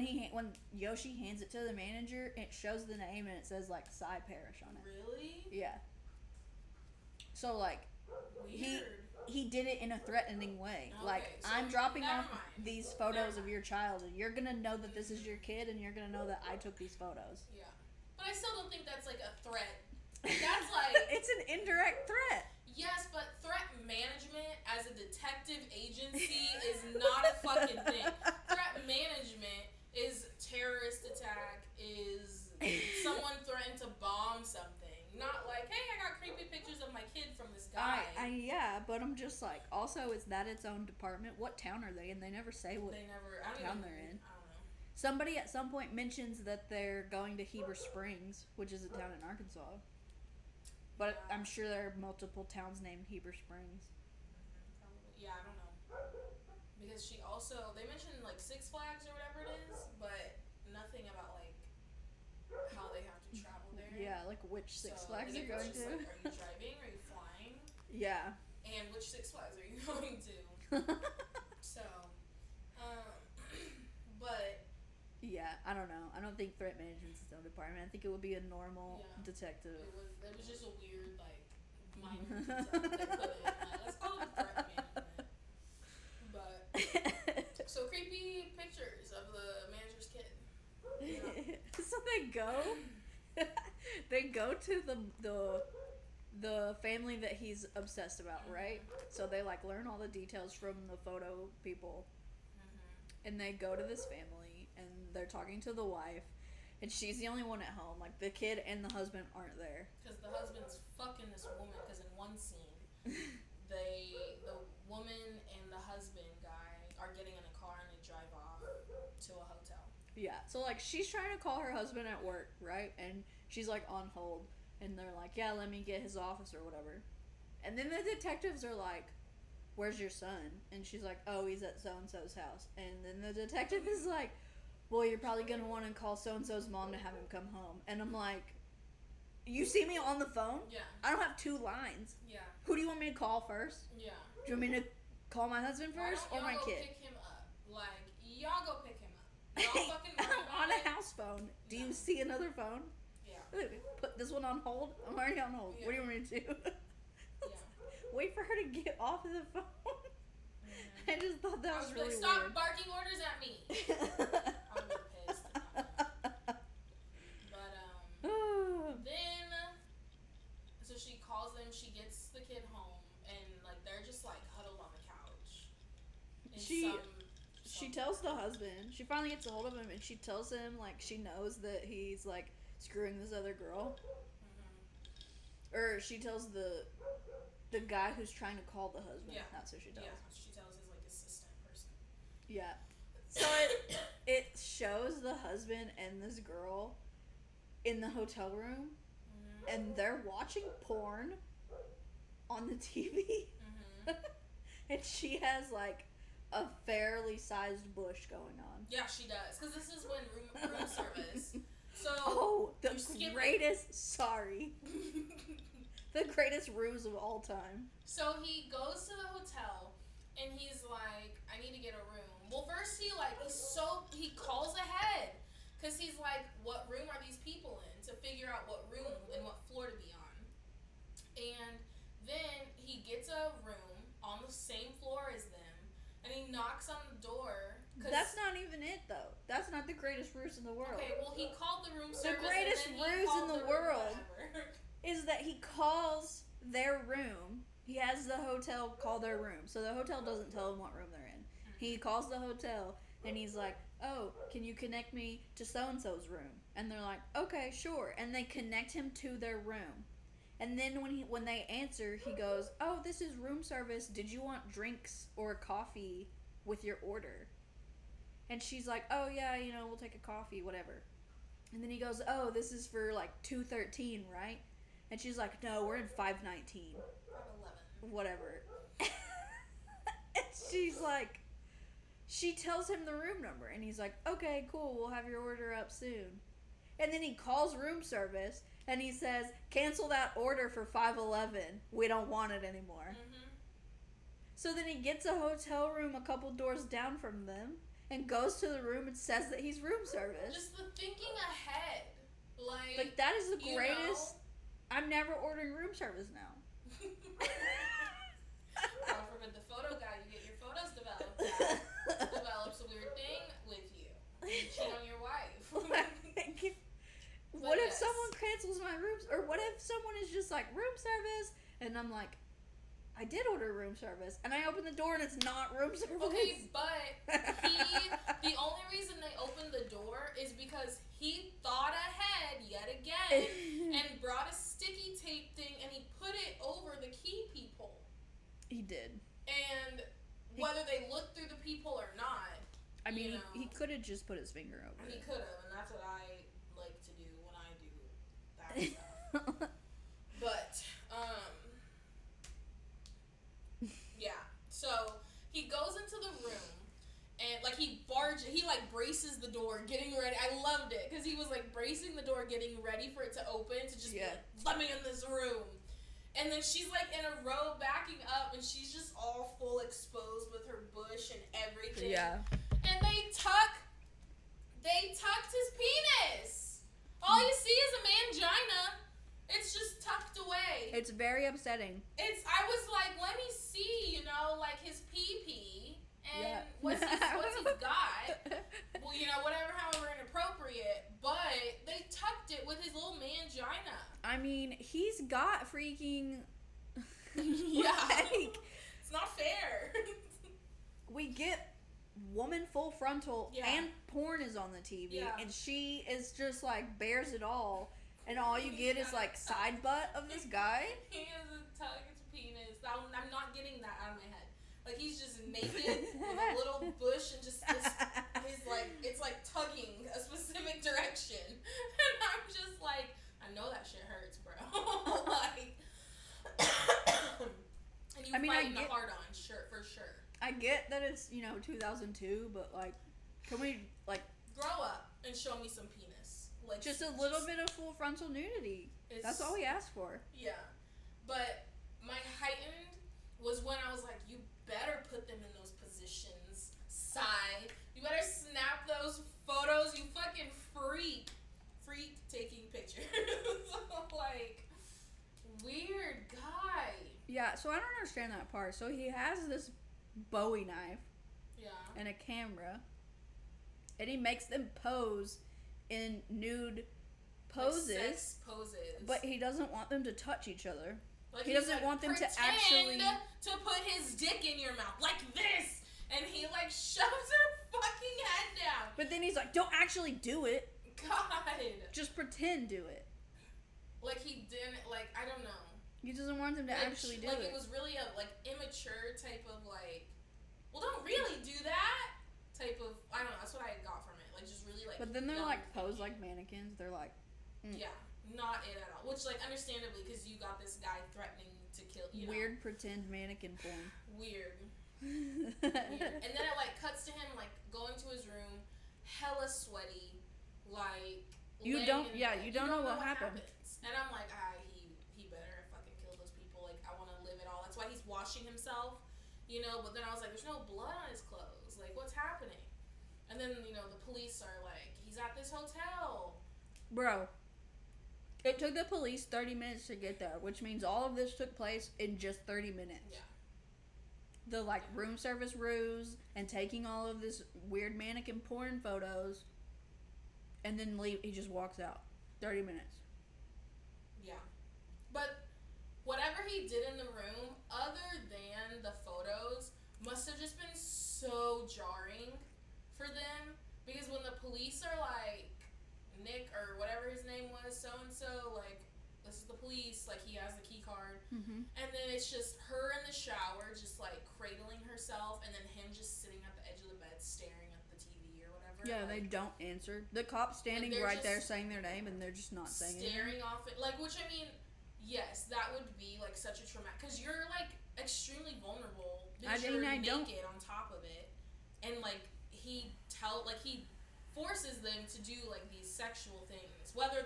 Yoshi hands it to the manager, it shows the name and it says like Cy Parrish on it. Really? Yeah. So like Weird. he did it in a threatening way. Okay, Like, so I'm dropping never off mind. these photos Never of your child and you're gonna know that this is your kid and you're gonna know that I took these photos. Yeah. But I still don't think that's like a threat. That's like It's an indirect threat. yes, but threat management as a detective agency is not a fucking thing. Threat management is terrorist attack, is someone threatened to bomb something. Not like, hey, I got creepy pictures of my kid from this guy. Yeah, but I'm just like, also, is that its own department? What town are they in? They never say what They never. I don't town even, they're in. I don't know. Somebody at some point mentions that they're going to Heber Springs, which is a town in Arkansas. But Yeah. I'm sure there are multiple towns named Heber Springs. Probably. Yeah, I don't know. Because she also, they mentioned like Six Flags or whatever it is, but nothing about like how they have to travel there. Yeah, like which Six So, Flags is you're it going just to. like, are you driving? Are you flying? Yeah. And which Six Flags are you going to? So, but Yeah, I don't know. I don't think threat management's its own department. I think it would be a normal Yeah. detective. it was just a weird like minor detail they put in. Like, let's call it threat management. But so creepy pictures of the manager's kid. Yeah. So they go to the family that he's obsessed about, right? So they like learn all the details from the photo people, and they go to this family and they're talking to the wife, and she's the only one at home. Like the kid and the husband aren't there. Because the husband's fucking this woman. Because in one scene, the woman and the husband guy are getting in a car and they drive off to a hotel. Yeah. So like she's trying to call her husband at work, right? And she's like on hold, and they're like, "Yeah, let me get his office or whatever." And then the detectives are like, "Where's your son?" And she's like, "Oh, he's at so and so's house." And then the detective is like, "Well, you're probably gonna want to call so and so's mom to have him come home." And I'm like, "You see me on the phone? Yeah. I don't have 2 lines. Yeah. Who do you want me to call first? Yeah. Do you want me to call my husband Why first don't or my y'all go kid?" Pick him up. Like y'all go pick him up. Y'all fucking worry I'm on about a it. house phone. Do No. you see another phone? Yeah. Put this one on hold. I'm already on hold. Yeah. What do you want me to do? Yeah. Wait for her to get off of the phone. I just thought that I was was really like, stop weird. barking orders at me. I would be pissed. But then so she calls them. She gets the kid home, and like they're just like huddled on the couch. In She tells the husband. She finally gets a hold of him, and she tells him like she knows that he's like screwing this other girl. Or she tells the guy who's trying to call the husband. Yeah. That's who she tells. Yeah, she tells his like assistant person. Yeah. So it shows the husband and this girl in the hotel room, and they're watching porn on the TV. And she has like a fairly sized bush going on. Yeah, she does. Because this is when room service. So Oh, the you skip greatest. Sorry. The greatest ruse of all time. So he goes to the hotel and he's like, I need to get a room. Well, first he calls ahead because he's like, what room are these people in, to figure out what room and what floor to be on. And then he gets a room on the same floor as them, and he knocks on the door. That's not even it though. That's not the greatest ruse in the world. Okay, well he called the room service. greatest and then he ruse in called the room world. whatever. Is that he calls their room. He has the hotel call their room. So the hotel doesn't tell him what room they're in. He calls the hotel and he's like, "Oh, can you connect me to so-and-so's room?" And they're like, "Okay, sure." And they connect him to their room. And then when they answer, he goes, "Oh, this is room service. Did you want drinks or coffee with your order?" And she's like, "Oh yeah, we'll take a coffee, whatever." And then he goes, "Oh, this is for like 213, right?" And she's like, "No, we're in 519. 511. Whatever." And she's like, she tells him the room number, and he's like, "Okay, cool, we'll have your order up soon." And then he calls room service, And he says, cancel that order for 511. We don't want it anymore. Mm-hmm. So then he gets a hotel room a couple doors down from them and goes to the room and says that he's room service. Just the thinking ahead. Like that is the greatest. I'm never ordering room service now. God forbid the photo guy, you get your photos developed. Develops a weird thing with you. You cheat on your wife. What if someone cancels my rooms, or what if someone is just like room service, and I'm like, I did order room service, and I open the door and it's not room service. Okay, but the only reason they opened the door is because he thought ahead yet again and brought a sticky tape thing and he put it over the key peephole. He did. And whether they looked through the peephole or not, I mean, he could have just put his finger over it. He could have, and that's what I like to do when I do that stuff. But, yeah. So, he goes into the room, and, like, he braces the door, getting ready. I loved it, because he was, like, bracing the door, getting ready for it to open, to just be like, let me in this room. And then she's, like, in a row backing up, and she's just all full exposed with her bush and everything. Yeah. And they tucked his penis. All you see is a mangina. It's just tucked away. It's very upsetting. I was like, let me see, like his pee-pee and what's he's got. Well, however inappropriate. But they tucked it with his little mangina. I mean, he's got freaking... Yeah. It's not fair. We get woman full frontal and porn is on the TV and she is just like bears it all and all you get is like side butt of this guy. He has a tucked penis. I'm not getting that out of my head. Like he's just naked with a little bush and just his like it's like tugging a specific direction. And I'm just like, I know that shit hurts, bro. Like and you fighting the hard on, sure, for sure. I get that it's, 2002, but, like, can we, like... Grow up and show me some penis. Like just a little bit of full frontal nudity. That's all we asked for. Yeah. But my heightened was when I was like, you better put them in those positions, Sai. You better snap those photos, you fucking freak. Freak taking pictures. Like, weird guy. Yeah, so I don't understand that part. So he has this Bowie knife and a camera and he makes them pose in nude poses, like sex poses, but he doesn't want them to touch each other. Like he doesn't want them to actually to put his dick in your mouth like this, and he like shoves her fucking head down. But then he's like, don't actually do it. God, just pretend do it. Like he didn't, like, I don't know. He doesn't want them to actually do it. Like, it was really a, like, immature type of, like, well, don't really do that type of, I don't know, that's what I got from it. Like, just really, like, but then they're, like, posed like mannequins. They're, like, Yeah, not it at all. Which, like, understandably, because you got this guy threatening to kill, Weird pretend mannequin porn. Weird. Weird. And then it, like, cuts to him, like, going to his room, hella sweaty, like, you don't know what happened. And I'm like, he better fucking kill those people. Like, I want to live it all. That's why he's washing himself, But then I was like, there's no blood on his clothes. Like, what's happening? And then, the police are like, he's at this hotel. Bro, it took the police 30 minutes to get there, which means all of this took place in just 30 minutes. Yeah. The, like, room service ruse and taking all of this weird mannequin porn photos and then leave. He just walks out. 30 minutes. Yeah. But whatever he did in the room, other than the photos, must have just been so jarring for them. Because when the police are like, Nick, or whatever his name was, so-and-so, like, this is the police, like, he has the key card. Mm-hmm. And then it's just her in the shower, just, like, cradling herself, and then him just sitting at the edge of the bed staring at the TV or whatever. Yeah, like, they don't answer. The cop's standing right there saying their name, and they're just not saying it. Staring off it. Like, which, I mean, yes, that would be, like, such a traumatic... Because you're, like, extremely vulnerable. Because you're naked on top of it. And, like, he forces them to do, like, these sexual things. Whether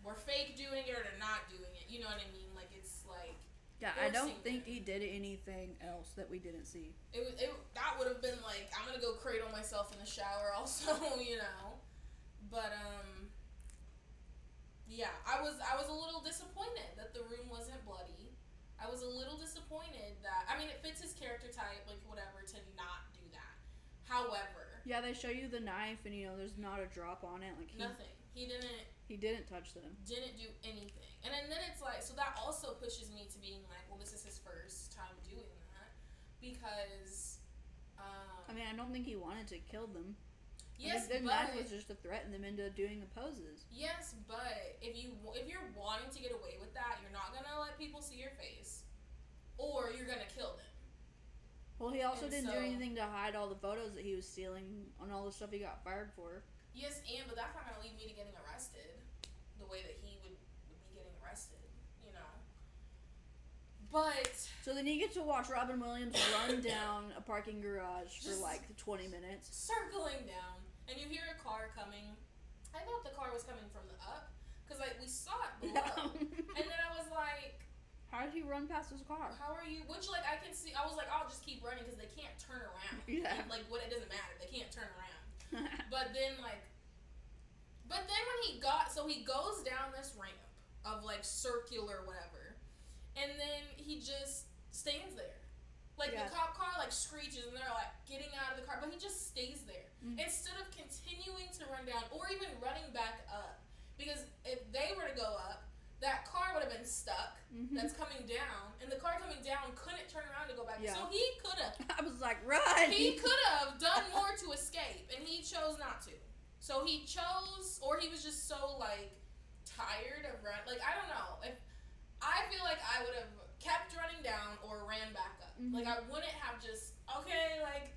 we're fake doing it or they're not doing it. You know what I mean? Like, it's like. Yeah, I don't forcing think them. he did anything else that we didn't see. That would have been like, I'm gonna go cradle myself in the shower also, you know. But yeah, I was a little disappointed that the room wasn't bloody. I was a little disappointed that, I mean, it fits his character type, like whatever, to not do that. However, Yeah, they show you the knife, and there's not a drop on it. Like nothing. He didn't touch them. didn't do anything. And then it's like, so that also pushes me to being like, well, this is his first time doing that, because I mean, I don't think he wanted to kill them. yes, the but knife was just to threaten them into doing the poses. yes, but if you're wanting to get away with that, you're not gonna let people see your face, or you're gonna kill them. Well, he also And didn't do so- anything to hide all the photos that he was stealing on all the stuff he got fired for. Yes, but that's not gonna lead me to getting arrested the way that he would be getting arrested, you know. But So then you get to watch Robin Williams run down a parking garage for like 20 minutes. circling down, and you hear a car coming. I thought the car was coming from the up, because like we saw it below, and then I was like, How did he run past his car? how are you? Which, like, I can see. I was like, I'll just keep running because they can't turn around. Yeah. And, like, what? It doesn't matter. They can't turn around. But then when he goes down this ramp of like circular whatever, and then he just stands there. Like, Yeah. the cop car like screeches and they're like getting out of the car, but he just stays there Mhm. instead of continuing to run down or even running back up. Because if they were to go up, that car would have been stuck. Mhm. That's coming down, and the car coming down couldn't turn around to go back. Yeah. So he could have. I was like, run! He could have done more to escape, and he chose not to. So he chose, or he was just so like tired of run. Like, I don't know. If I feel like I would have kept running down or ran back up. Mhm. Like, I wouldn't have just like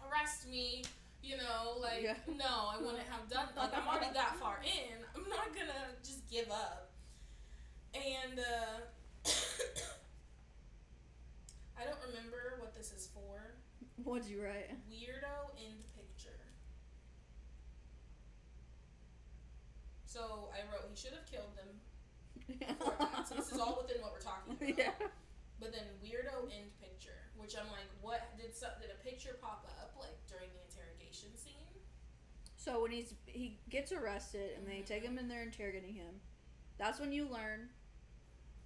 arrest me. You know, like Yeah. no, I wouldn't have done. Like, I'm already that far in. I'm not gonna just give up. And I don't remember what this is for. What'd you write? Weirdo end picture. So I wrote he should have killed them before that. So this is all within what we're talking about. Yeah. But then weirdo end picture, which I'm like, what did a picture pop up like during the interrogation scene? So when he gets arrested and they take him and they're interrogating him, that's when you learn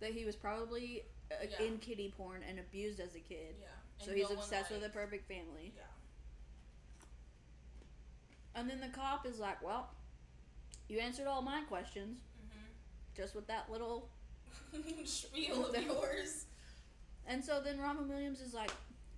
that he was probably Yeah. in kiddie porn and abused as a kid. Yeah. So And he's no one, obsessed like, with a perfect family. Yeah. And then the cop is like, well, you answered all my questions just with that little... Spiel of yours. And so then Robin Williams is like,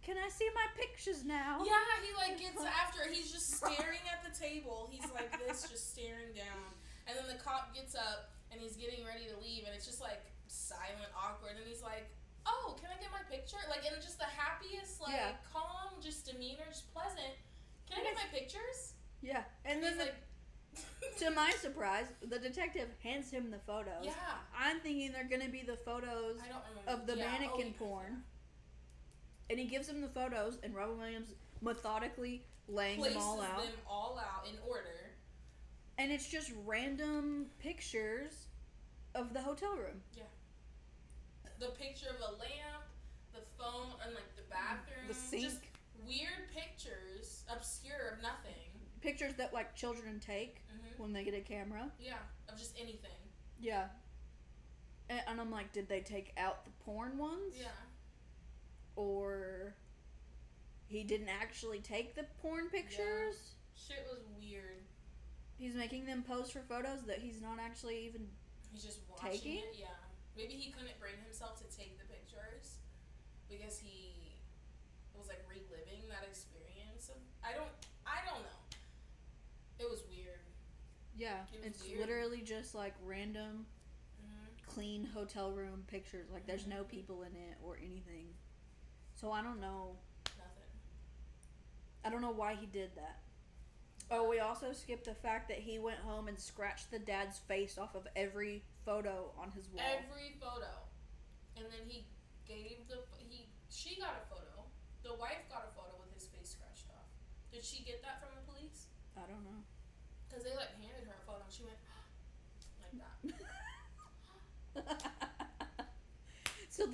can I see my pictures now? Yeah, he like gets after it. He's just staring at the table. He's like this, just staring down. And then the cop gets up and he's getting ready to leave, and it's just like silent, awkward. And he's like, "Oh, can I get my picture?" Like, in just the happiest, like calm, just demeanor, just pleasant. Can I get my pictures? Yeah. And He's then like, to my surprise, the detective hands him the photos. yeah. I'm thinking they're gonna be the photos I don't remember of the yeah. mannequin Oh, porn. And he gives him the photos, and Robin Williams methodically laying places them all out. them all out in order. And it's just random pictures of the hotel room. The picture of a lamp, the phone, and like the bathroom. The sink. Just weird pictures, obscure of nothing. Pictures that like children take when they get a camera. Yeah, of just anything. Yeah. And I'm like, did they take out the porn ones? Yeah. Or he didn't actually take the porn pictures? Shit was weird. He's making them pose for photos that he's not actually even... He's just watching Taking? it. Yeah. Maybe he couldn't bring himself to take the pictures because he was like reliving that experience. I don't know. It was weird. Yeah, It was it's weird. literally just like random clean hotel room pictures. Like there's no people in it or anything. So I don't know. Nothing. I don't know why he did that. Oh, we also skipped the fact that he went home and scratched the dad's face off of every photo on his wall. Every photo. And then he gave she got a photo. The wife got a photo with his face scratched off. Did she get that from the police? I don't know. Because they like handed her a photo and she went like that.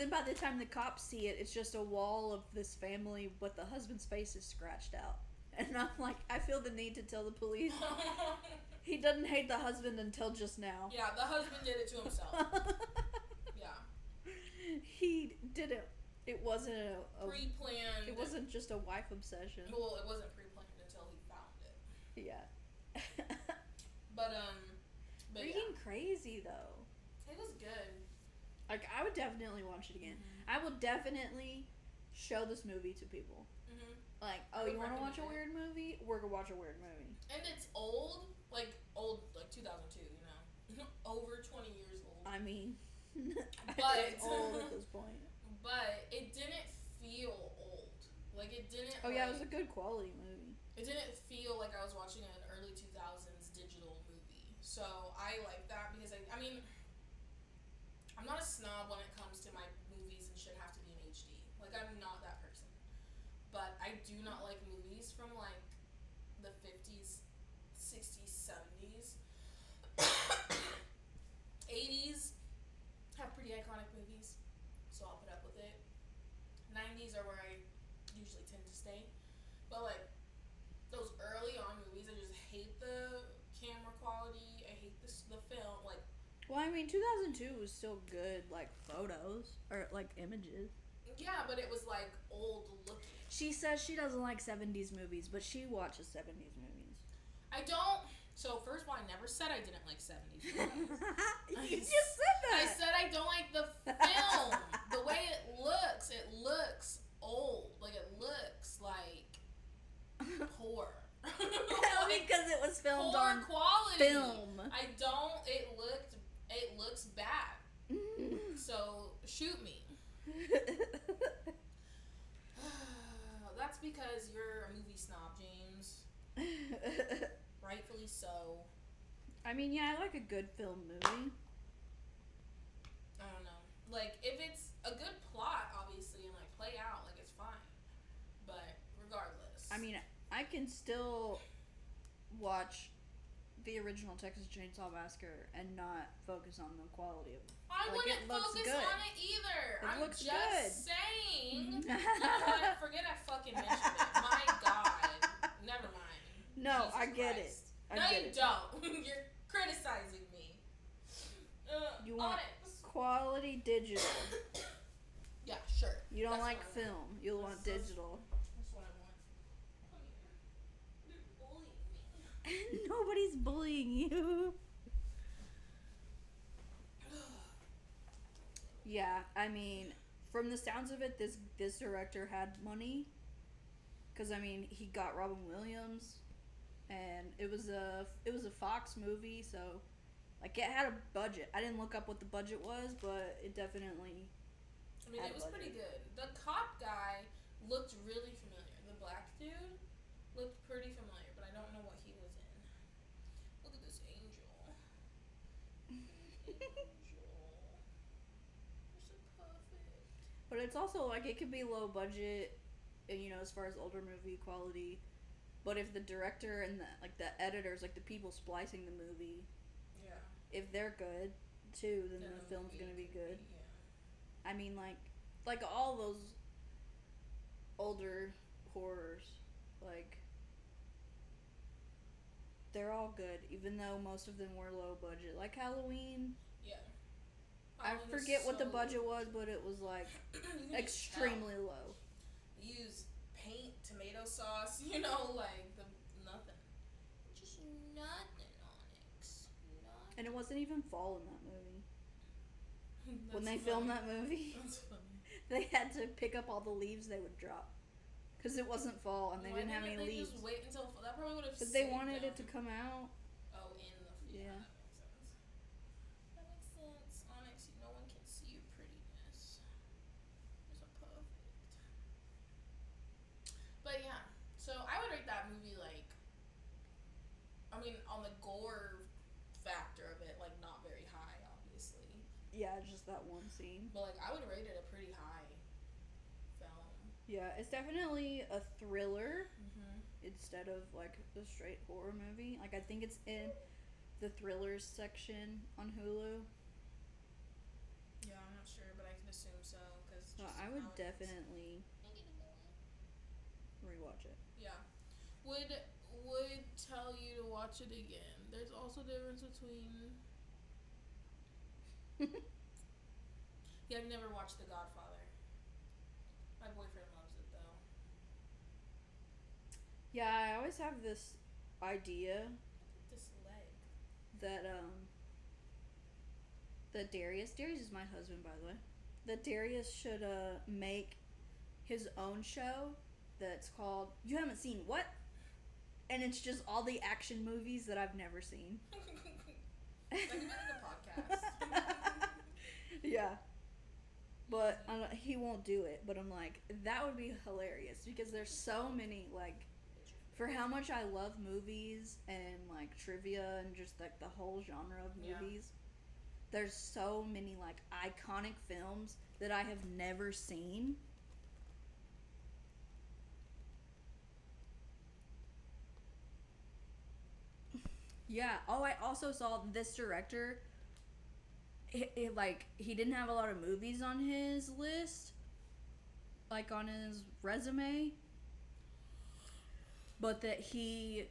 then by the time the cops see it, it's just a wall of this family, but the husband's face is scratched out. And I'm like, I feel the need to tell the police. He doesn't hate the husband until just now. Yeah, the husband did it to himself. Yeah. He didn't. It wasn't a Pre-planned. It wasn't just a wife obsession. Well, it wasn't pre-planned until he found it. Yeah. But Freaking yeah. crazy though. It was good. Like, I would definitely watch it again. I will definitely show this movie to people. Like, oh, you want to watch a weird movie? We're gonna watch a weird movie. And it's old, like 2002, you know, over 20 years old. I mean, but it's old at this point. But it didn't feel old. Like, it didn't. Oh yeah, it was a good quality movie. It didn't feel like I was watching an early 2000s digital movie. So I like that because I mean, I'm not a snob when it comes to my movies and shit have to be in HD. Like, I'm not that person. But I do not like movies from like the 50s, 60s, 70s, 80s have pretty iconic movies, so I'll put up with it. 90s are where I usually tend to stay. But like those early on movies, I just hate the camera quality. I hate the film. Like, well, I mean, 2002 was still good, like photos or like images. Yeah, but it was like old looking. She says she doesn't like 70s movies, but she watches 70s movies. I don't. So first of all, I never said I didn't like 70s movies. You just said that. I said I don't like the film. The way it looks old. Like, it looks like poor. Like, because it was filmed poor on quality. film. I don't. It looks bad. So shoot me. That's because you're a movie snob, James. Rightfully so. I mean, yeah, I like a good film movie. I don't know. Like, if it's a good plot, obviously, and like play out, like, it's fine. But regardless. I mean, I can still watch the original Texas Chainsaw Massacre and not focus on the quality of it. I Like, wouldn't it looks focus good. on it either. It I'm looks just good. saying. I forget I fucking mentioned it. My God. Never mind. No, Jesus I get Christ. it. No, you don't. You're criticizing me. You want Onyx. quality digital. Yeah, sure. You don't That's like what I want. film. You want digital. That's what I want. Come here. You're bullying me. Nobody's bullying you. Yeah, I mean, from the sounds of it, this director had money. Cause I mean, he got Robin Williams, and it was a Fox movie, so like it had a budget. I didn't look up what the budget was, but it definitely. I mean, it was pretty good. The cop guy looked really familiar. The black dude looked pretty familiar, but I don't know what he was in. Look at this angel. Angel. You're so perfect. But it's also like it could be low budget, and you know, as far as older movie quality. But if the director and the editors, like the people splicing the movie, Yeah. if they're good too, then the film's gonna be good. I mean, like all those older horrors, like they're all good, even though most of them were low budget. Like Halloween. Yeah. I forget what the budget was, but it was like extremely low. Use paint, tomato sauce, you know, like nothing. Just nothing, Onyx. Nothing. And it wasn't even fall in that movie. When they That's filmed funny. that movie, That's funny. they had to pick up all the leaves they would drop. Because it wasn't fall and they Why didn't have any they leaves. just wait until that probably would have. Because they wanted it to come out. Oh, in the Yeah. That makes sense. Onyx, no one can see your prettiness. You're so perfect. But yeah, so I would rate that movie like. I mean, on the gore factor of it, like not very high, obviously. Yeah, just that one scene. But like, I would rate it a pretty high film. Yeah, it's definitely a thriller Mm-hmm. instead of like a straight horror movie. Like I think it's in the thrillers section on Hulu. Yeah, I'm not sure, but I can assume so because. Well, I would definitely rewatch it. Yeah, would tell you to watch it again. There's also a difference between. Yeah, I've never watched The Godfather. My boyfriend loves it though. Yeah, I always have this idea Look at this leg. that Darius is my husband, by the way. That Darius should make his own show that's called You Haven't Seen What? And it's just all the action movies that I've never seen. That could be like a podcast. Yeah. But he won't do it. But I'm like, that would be hilarious because there's so many, like, for how much I love movies and, like, trivia and just, like, the whole genre of movies, there's so many, like, iconic films that I have never seen. Yeah. Oh, I also saw this director. He didn't have a lot of movies on his list, like on his resume, but that he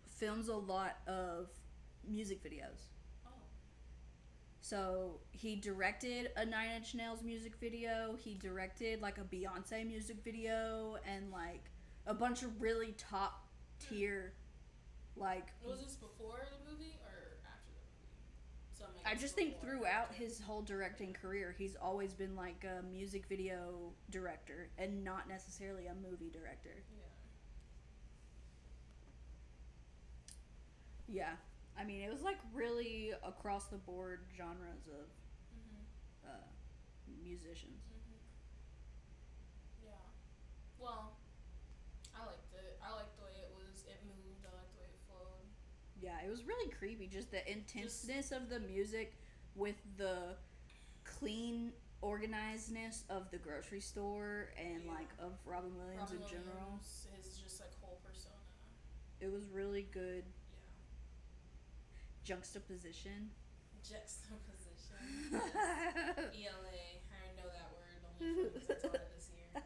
films a lot of music videos. Oh. So he directed a Nine Inch Nails music video. He directed like a Beyonce music video and like a bunch of really top tier, like. Was this before the movie or after the movie? So I just think throughout his whole directing career, he's always been like a music video director and not necessarily a movie director. Yeah. Yeah. I mean, it was like really across the board genres of musicians. Yeah. Well, I liked it. I liked the way it moved. I liked the way it flowed. Yeah, it was really creepy. Just the intenseness of the music with the clean organizedness of the grocery store and like of Robin Williams in general. His just like whole persona. It was really good Yeah. juxtaposition. Juxtaposition. Yes. ELA. I know that word only because I taught it this year.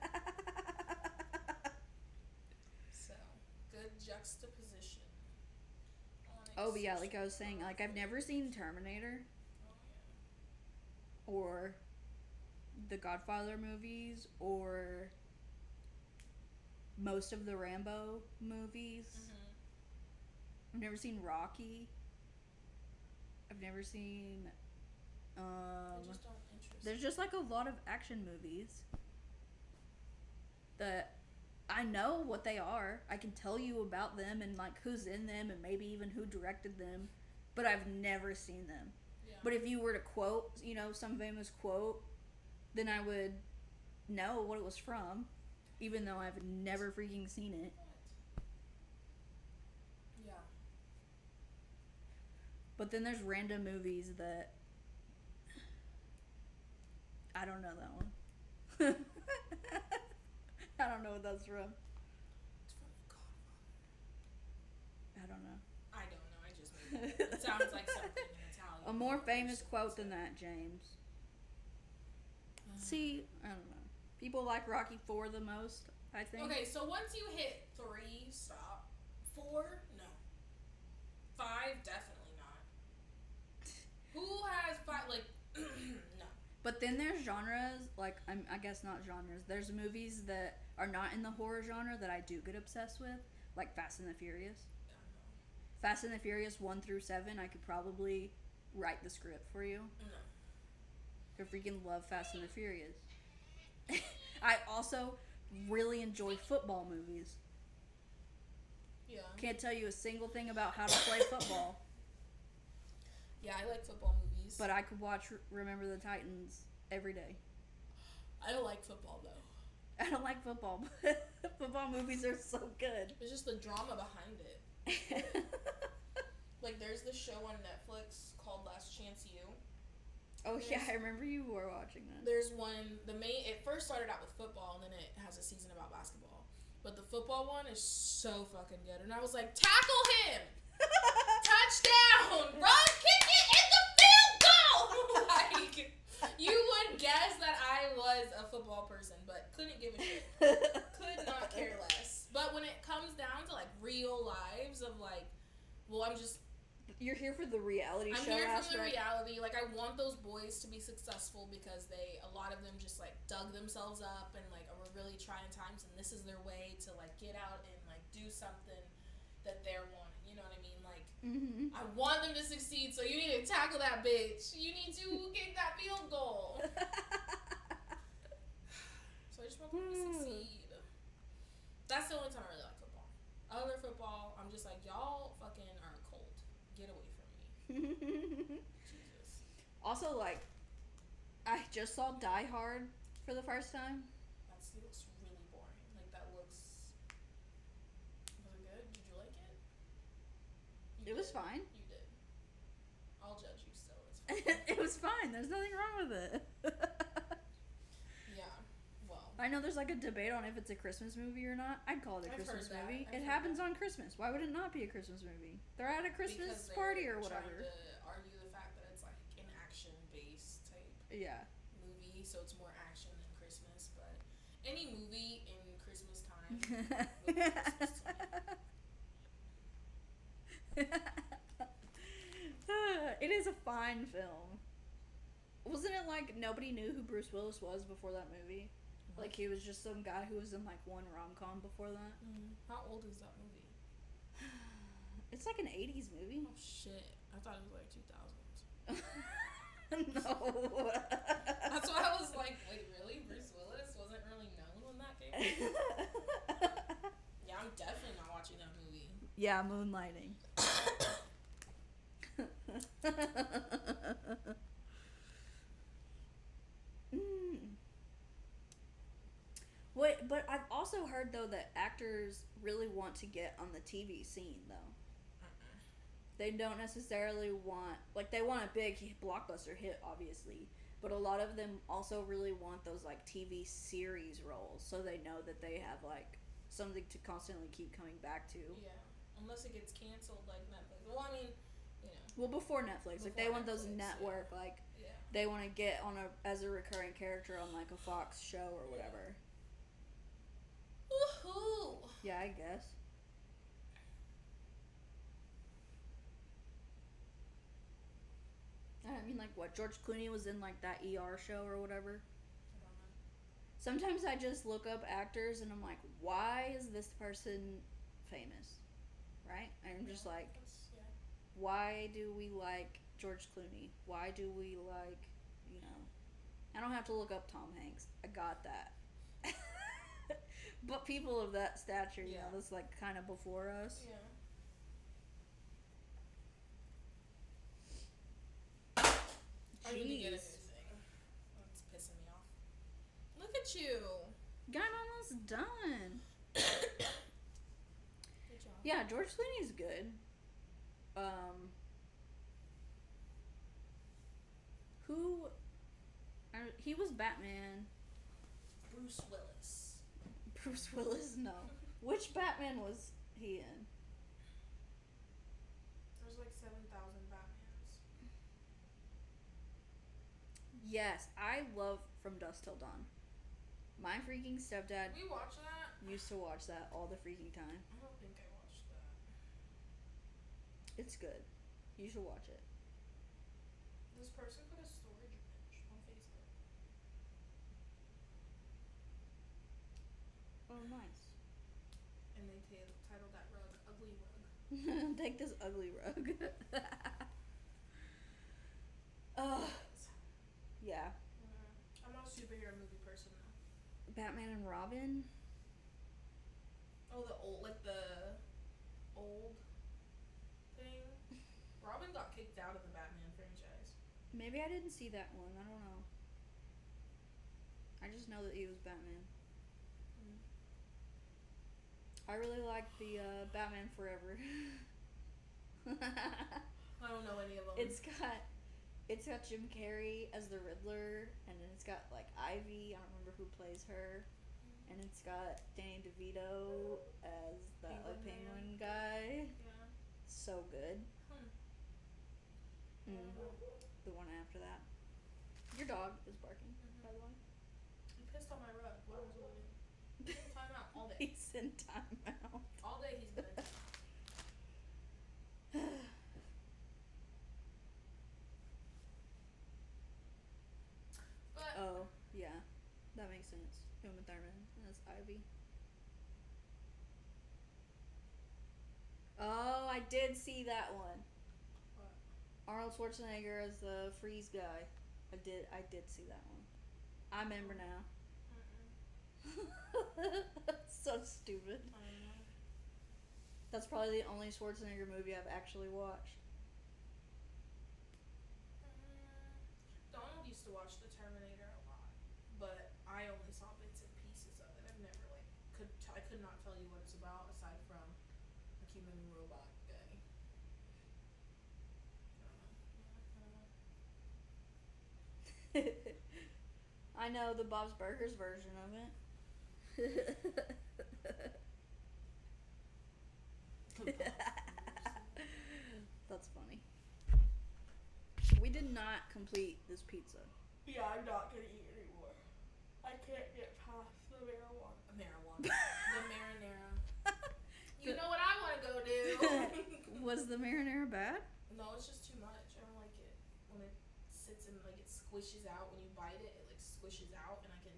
So, good juxtaposition. Oh, but yeah, like I was saying, like I've never seen Terminator Oh, yeah. or the Godfather movies or most of the Rambo movies. I've never seen Rocky. I've never seen They just don't interest there's just like a lot of action movies that I know what they are. I can tell you about them and like who's in them and maybe even who directed them, but I've never seen them. Yeah. But if you were to quote, you know, some famous quote, then I would know what it was from, even though I've never freaking seen it. What? Yeah. But then there's random movies that I don't know that one. I don't know what that's from. It's from The Godfather. I don't know. I don't know. I just made it. It sounds like something in Italian. A more famous quote than that, James. See, I don't know. People like Rocky 4 the most, I think. Okay, so once you hit 3, stop. 4, no. 5, definitely not. Who has 5? Like, no. But then there's genres, like, I guess not genres. There's movies that are not in the horror genre that I do get obsessed with, like Fast and the Furious. Fast and the Furious 1 through 7, I could probably write the script for you. No. I freaking love Fast and the Furious. I also really enjoy football movies. Yeah. Can't tell you a single thing about how to play football. Yeah, I like football movies. But I could watch Remember the Titans every day. I don't like football, though. I don't like football, but football movies are so good. It's just the drama behind it. Like, there's this show on Netflix called Last Chance U. Oh, yeah, I remember you were watching that. There's one, it first started out with football, and then it has a season about basketball. But the football one is so fucking good. And I was like, tackle him! Touchdown! Run, kick it, and the field goal! Like, you Well, I'm just You're here for the reality I'm show here for aspect. the reality. Like, I want those boys to be successful because a lot of them just, like, dug themselves up and, like, were really trying times, and this is their way to, like, get out and, like, do something that they're wanting. You know what I mean? Like, Mm-hmm. I want them to succeed, so you need to tackle that bitch. You need to get that field goal. So I just want them to succeed. That's the only time I really like football. Other football, I'm just like, y'all fucking are cold. Get away from me. Jesus. Also, like, I just saw Die Hard for the first time. That looks really boring. Like, that looks. Was it good? Did you like it? It was fine. You did. I'll judge you still. It's fine. It was fine. There's nothing wrong with it. Yeah. Well. I know there's like a debate on if it's a Christmas movie or not. I'd call it a I've Christmas heard that. movie. I've It heard happens that. on Christmas. Why would it not be a Christmas movie? They're at a Christmas Because party they're or whatever. Trying to argue the fact that it's like an action-based type Yeah. movie, so it's more action than Christmas. But any movie in Christmas time will be Christmas to me. It is a fine film. Wasn't it like nobody knew who Bruce Willis was before that movie? Like he was just some guy who was in like one rom-com before that. How old is that movie? It's like an 80s movie. Oh shit! I thought it was like 2000s. No. That's why I was like, wait, really? Bruce Willis wasn't really known when that came out? Yeah, I'm definitely not watching that movie. Yeah, Moonlighting. Wait, but I've also heard though that actors really want to get on the TV scene though. They don't necessarily want they want a big blockbuster hit obviously, but a lot of them also really want those like TV series roles so they know that they have like something to constantly keep coming back to. Yeah, unless it gets canceled like Netflix. Well, I mean, you know. Well, before Netflix, like they want those Netflix, network yeah. like Yeah. they want to get on as a recurring character on like a Fox show or whatever. Woohoo! Yeah, I guess. I mean, like what George Clooney was in like that ER show or whatever. I don't know. Sometimes I just look up actors and I'm like, why is this person famous? Right? And I'm just like, why do we like George Clooney? Why do we like, you know? I don't have to look up Tom Hanks. I got that. But people of that stature, you know, that's like kind of before us. Yeah. I need to get a new thing. That's pissing me off. Look at you. Got almost done. Good job. Yeah, George Clooney's good. He was Batman. Bruce Willis. Bruce Willis, no. Which Batman was he in? There's like 7,000 Batmans. Yes, I love From Dusk Till Dawn. My freaking stepdad We watch that? used to watch that all the freaking time. I don't think I watched that. It's good. You should watch it. This person put a storage bench on Facebook. Oh, nice. And they titled that rug Ugly Rug. Take this ugly rug. Oh, yeah. I'm not a superhero movie person though. Batman and Robin. Oh, the old thing. Robin got kicked out of the Batman franchise. Maybe I didn't see that one. I don't know. I just know that he was Batman. I really like the Batman Forever. I don't know any of them. It's got Jim Carrey as the Riddler, and then it's got like Ivy. I don't remember who plays her, and it's got Danny DeVito as the penguin guy. Yeah. So good. I don't know. The one after that. Your dog is barking, by the way. He pissed on my rug. What was I doing? Time out all day. He's in timeout. All day he's been in timeout. makes sense. Uma Thurman as Ivy. Oh, I did see that one. What? Arnold Schwarzenegger as the freeze guy. I did see that one. I remember now. So stupid. I don't know. That's probably the only Schwarzenegger movie I've actually watched. Donald used to watch The Terminator a lot, but I only saw bits and pieces of it. I've never I could not tell you what it's about aside from a human robot guy. I don't know. I know the Bob's Burgers version of it. That's funny. We did not complete this pizza. Yeah, I'm not gonna eat anymore. I can't get past the marijuana. The marinara. You know what I want to go do? Was the marinara bad? No, it's just too much. I don't like it when it sits and like it squishes out. When you bite it, it like squishes out, and I can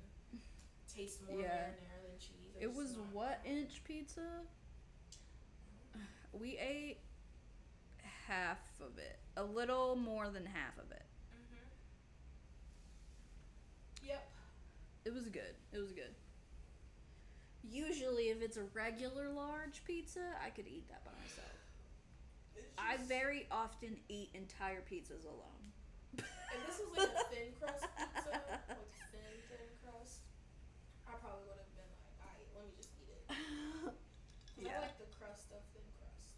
taste more marinara than cheese. It was what inch pizza? We ate half of it. A little more than half of it. Yep. It was good. Usually, if it's a regular large pizza, I could eat that by myself. I very often eat entire pizzas alone. If this was like a thin crust pizza, like thin crust, I probably would have been like, alright, let me just eat it. I like the crust of thin crust.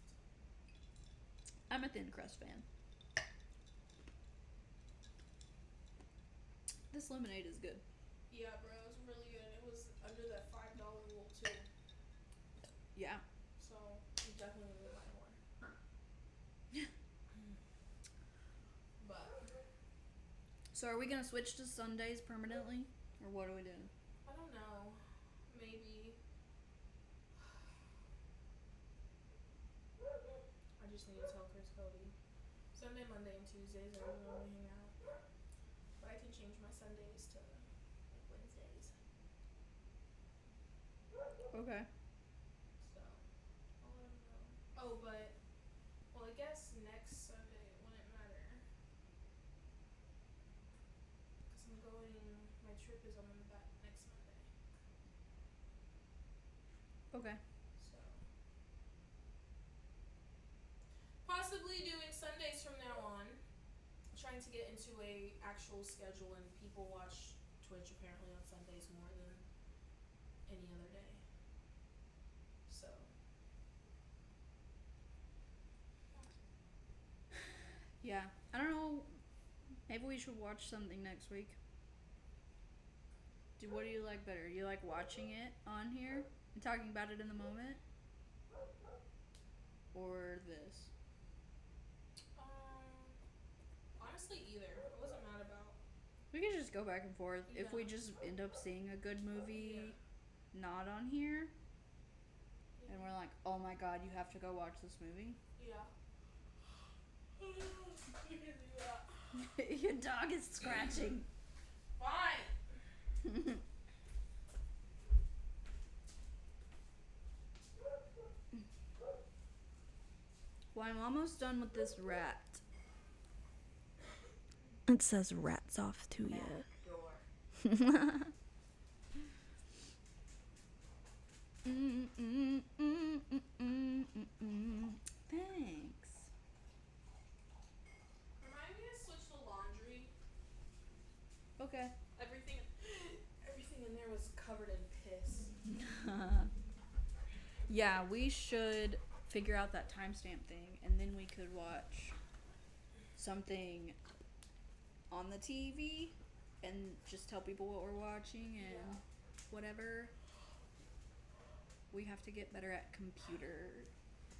I'm a thin crust fan. This lemonade is good. Yeah, bro, it was really good. It was under that $5 rule too. Yeah. So you definitely need to buy more. But So are we gonna switch to Sundays permanently, or what are we doing? I don't know. Maybe. I just need to tell Chris Cody. Sunday, Monday, and Tuesdays I really want to hang out. But I can change my Sundays to like Wednesdays. Okay. So I'll let him know. Oh, but well, I guess next Sunday it wouldn't matter. Cause I'm going. My trip is on that next Monday. Okay. So possibly doing Sundays from now on. Trying to get into a actual schedule, and people watch Twitch apparently on Sundays more than any other day. So Yeah. I don't know. Maybe we should watch something next week. What do you like better? You like watching it on here and talking about it in the moment? Or this? honestly, either. I wasn't mad about. We could just go back and forth. If we Yeah. just end up seeing a good movie not on here, and we're like, oh my god, you have to go watch this movie. Yeah. We can do that. Your dog is scratching. Fine. Well, I'm almost done with this rat. It says rats off to you. Thanks. Remind me to switch the laundry. Okay. Everything in there was covered in piss. Yeah, we should figure out that timestamp thing, and then we could watch something on the TV and just tell people what we're watching and whatever. We have to get better at computer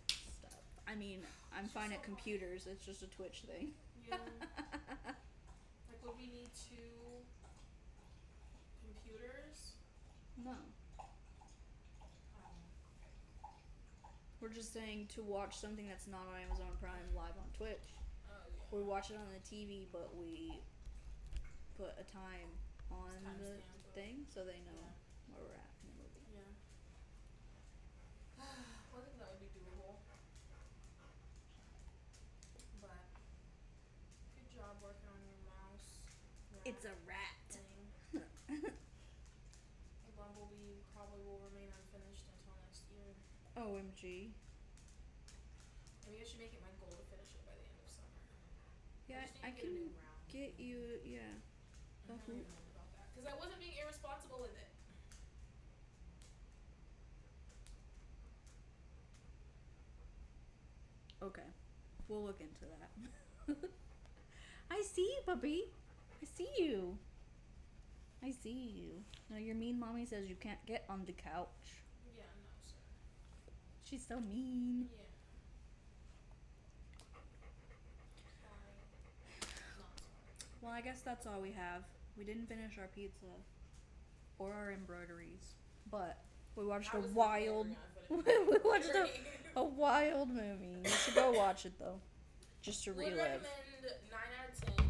stuff. I mean, I'm fine at computers. It's just a Twitch thing. Yeah. Like, would we need 2 computers? No. We're just saying to watch something that's not on Amazon Prime live on Twitch. Oh, yeah. We watch it on the TV, but we put a time on Timestamp the of thing, so they know Yeah. where we're at in the movie. Yeah. Well, I think that would be doable. But good job working on your mouse. It's a rat. Thing. And Bumblebee probably will remain unfinished until next year. OMG. Maybe I should make it my goal to finish it by the end of summer. Yeah, just need I to get a new can round. get you. Yeah. I'm really annoyed about that because I wasn't being irresponsible with it. Okay, we'll look into that. I see you, puppy. I see you. I see you. No, your mean mommy says you can't get on the couch. Yeah, no, sir. She's so mean. Yeah. Sorry. Not sorry. Well, I guess that's all we have. We didn't finish our pizza or our embroideries, but we watched I a was wild. never we gonna finish my watched embroidery. a wild movie. You should go watch it though, just to Would relive. recommend 9 out of 10.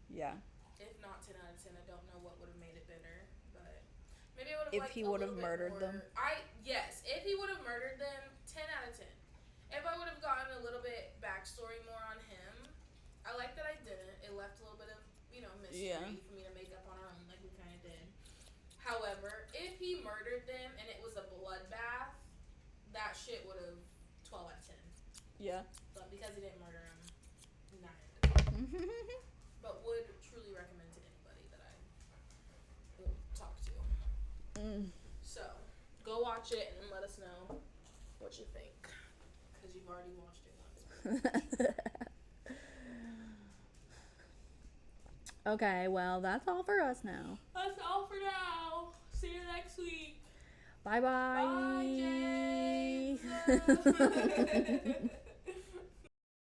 Yeah. If not 10 out of 10, I don't know what would have made it better, but maybe I would have If liked he a would little have bit murdered more. them. Yes, if he would have murdered them, 10 out of 10. If I would have gotten a little bit backstory more on him, I like that I didn't. It left a little bit of, mystery Yeah. for me to make up on our own, like we kind of did. However, if he murdered them and it was a bloodbath, that shit would have 12 out of 10. Yeah. But because he didn't murder him, 9 out of 10. But would truly recommend to anybody that I will talk to. So, go watch it and let us know what you think. Because you've already watched it once. Okay, well, that's all for us now. That's all for now. See you next week. Bye-bye. Bye, James.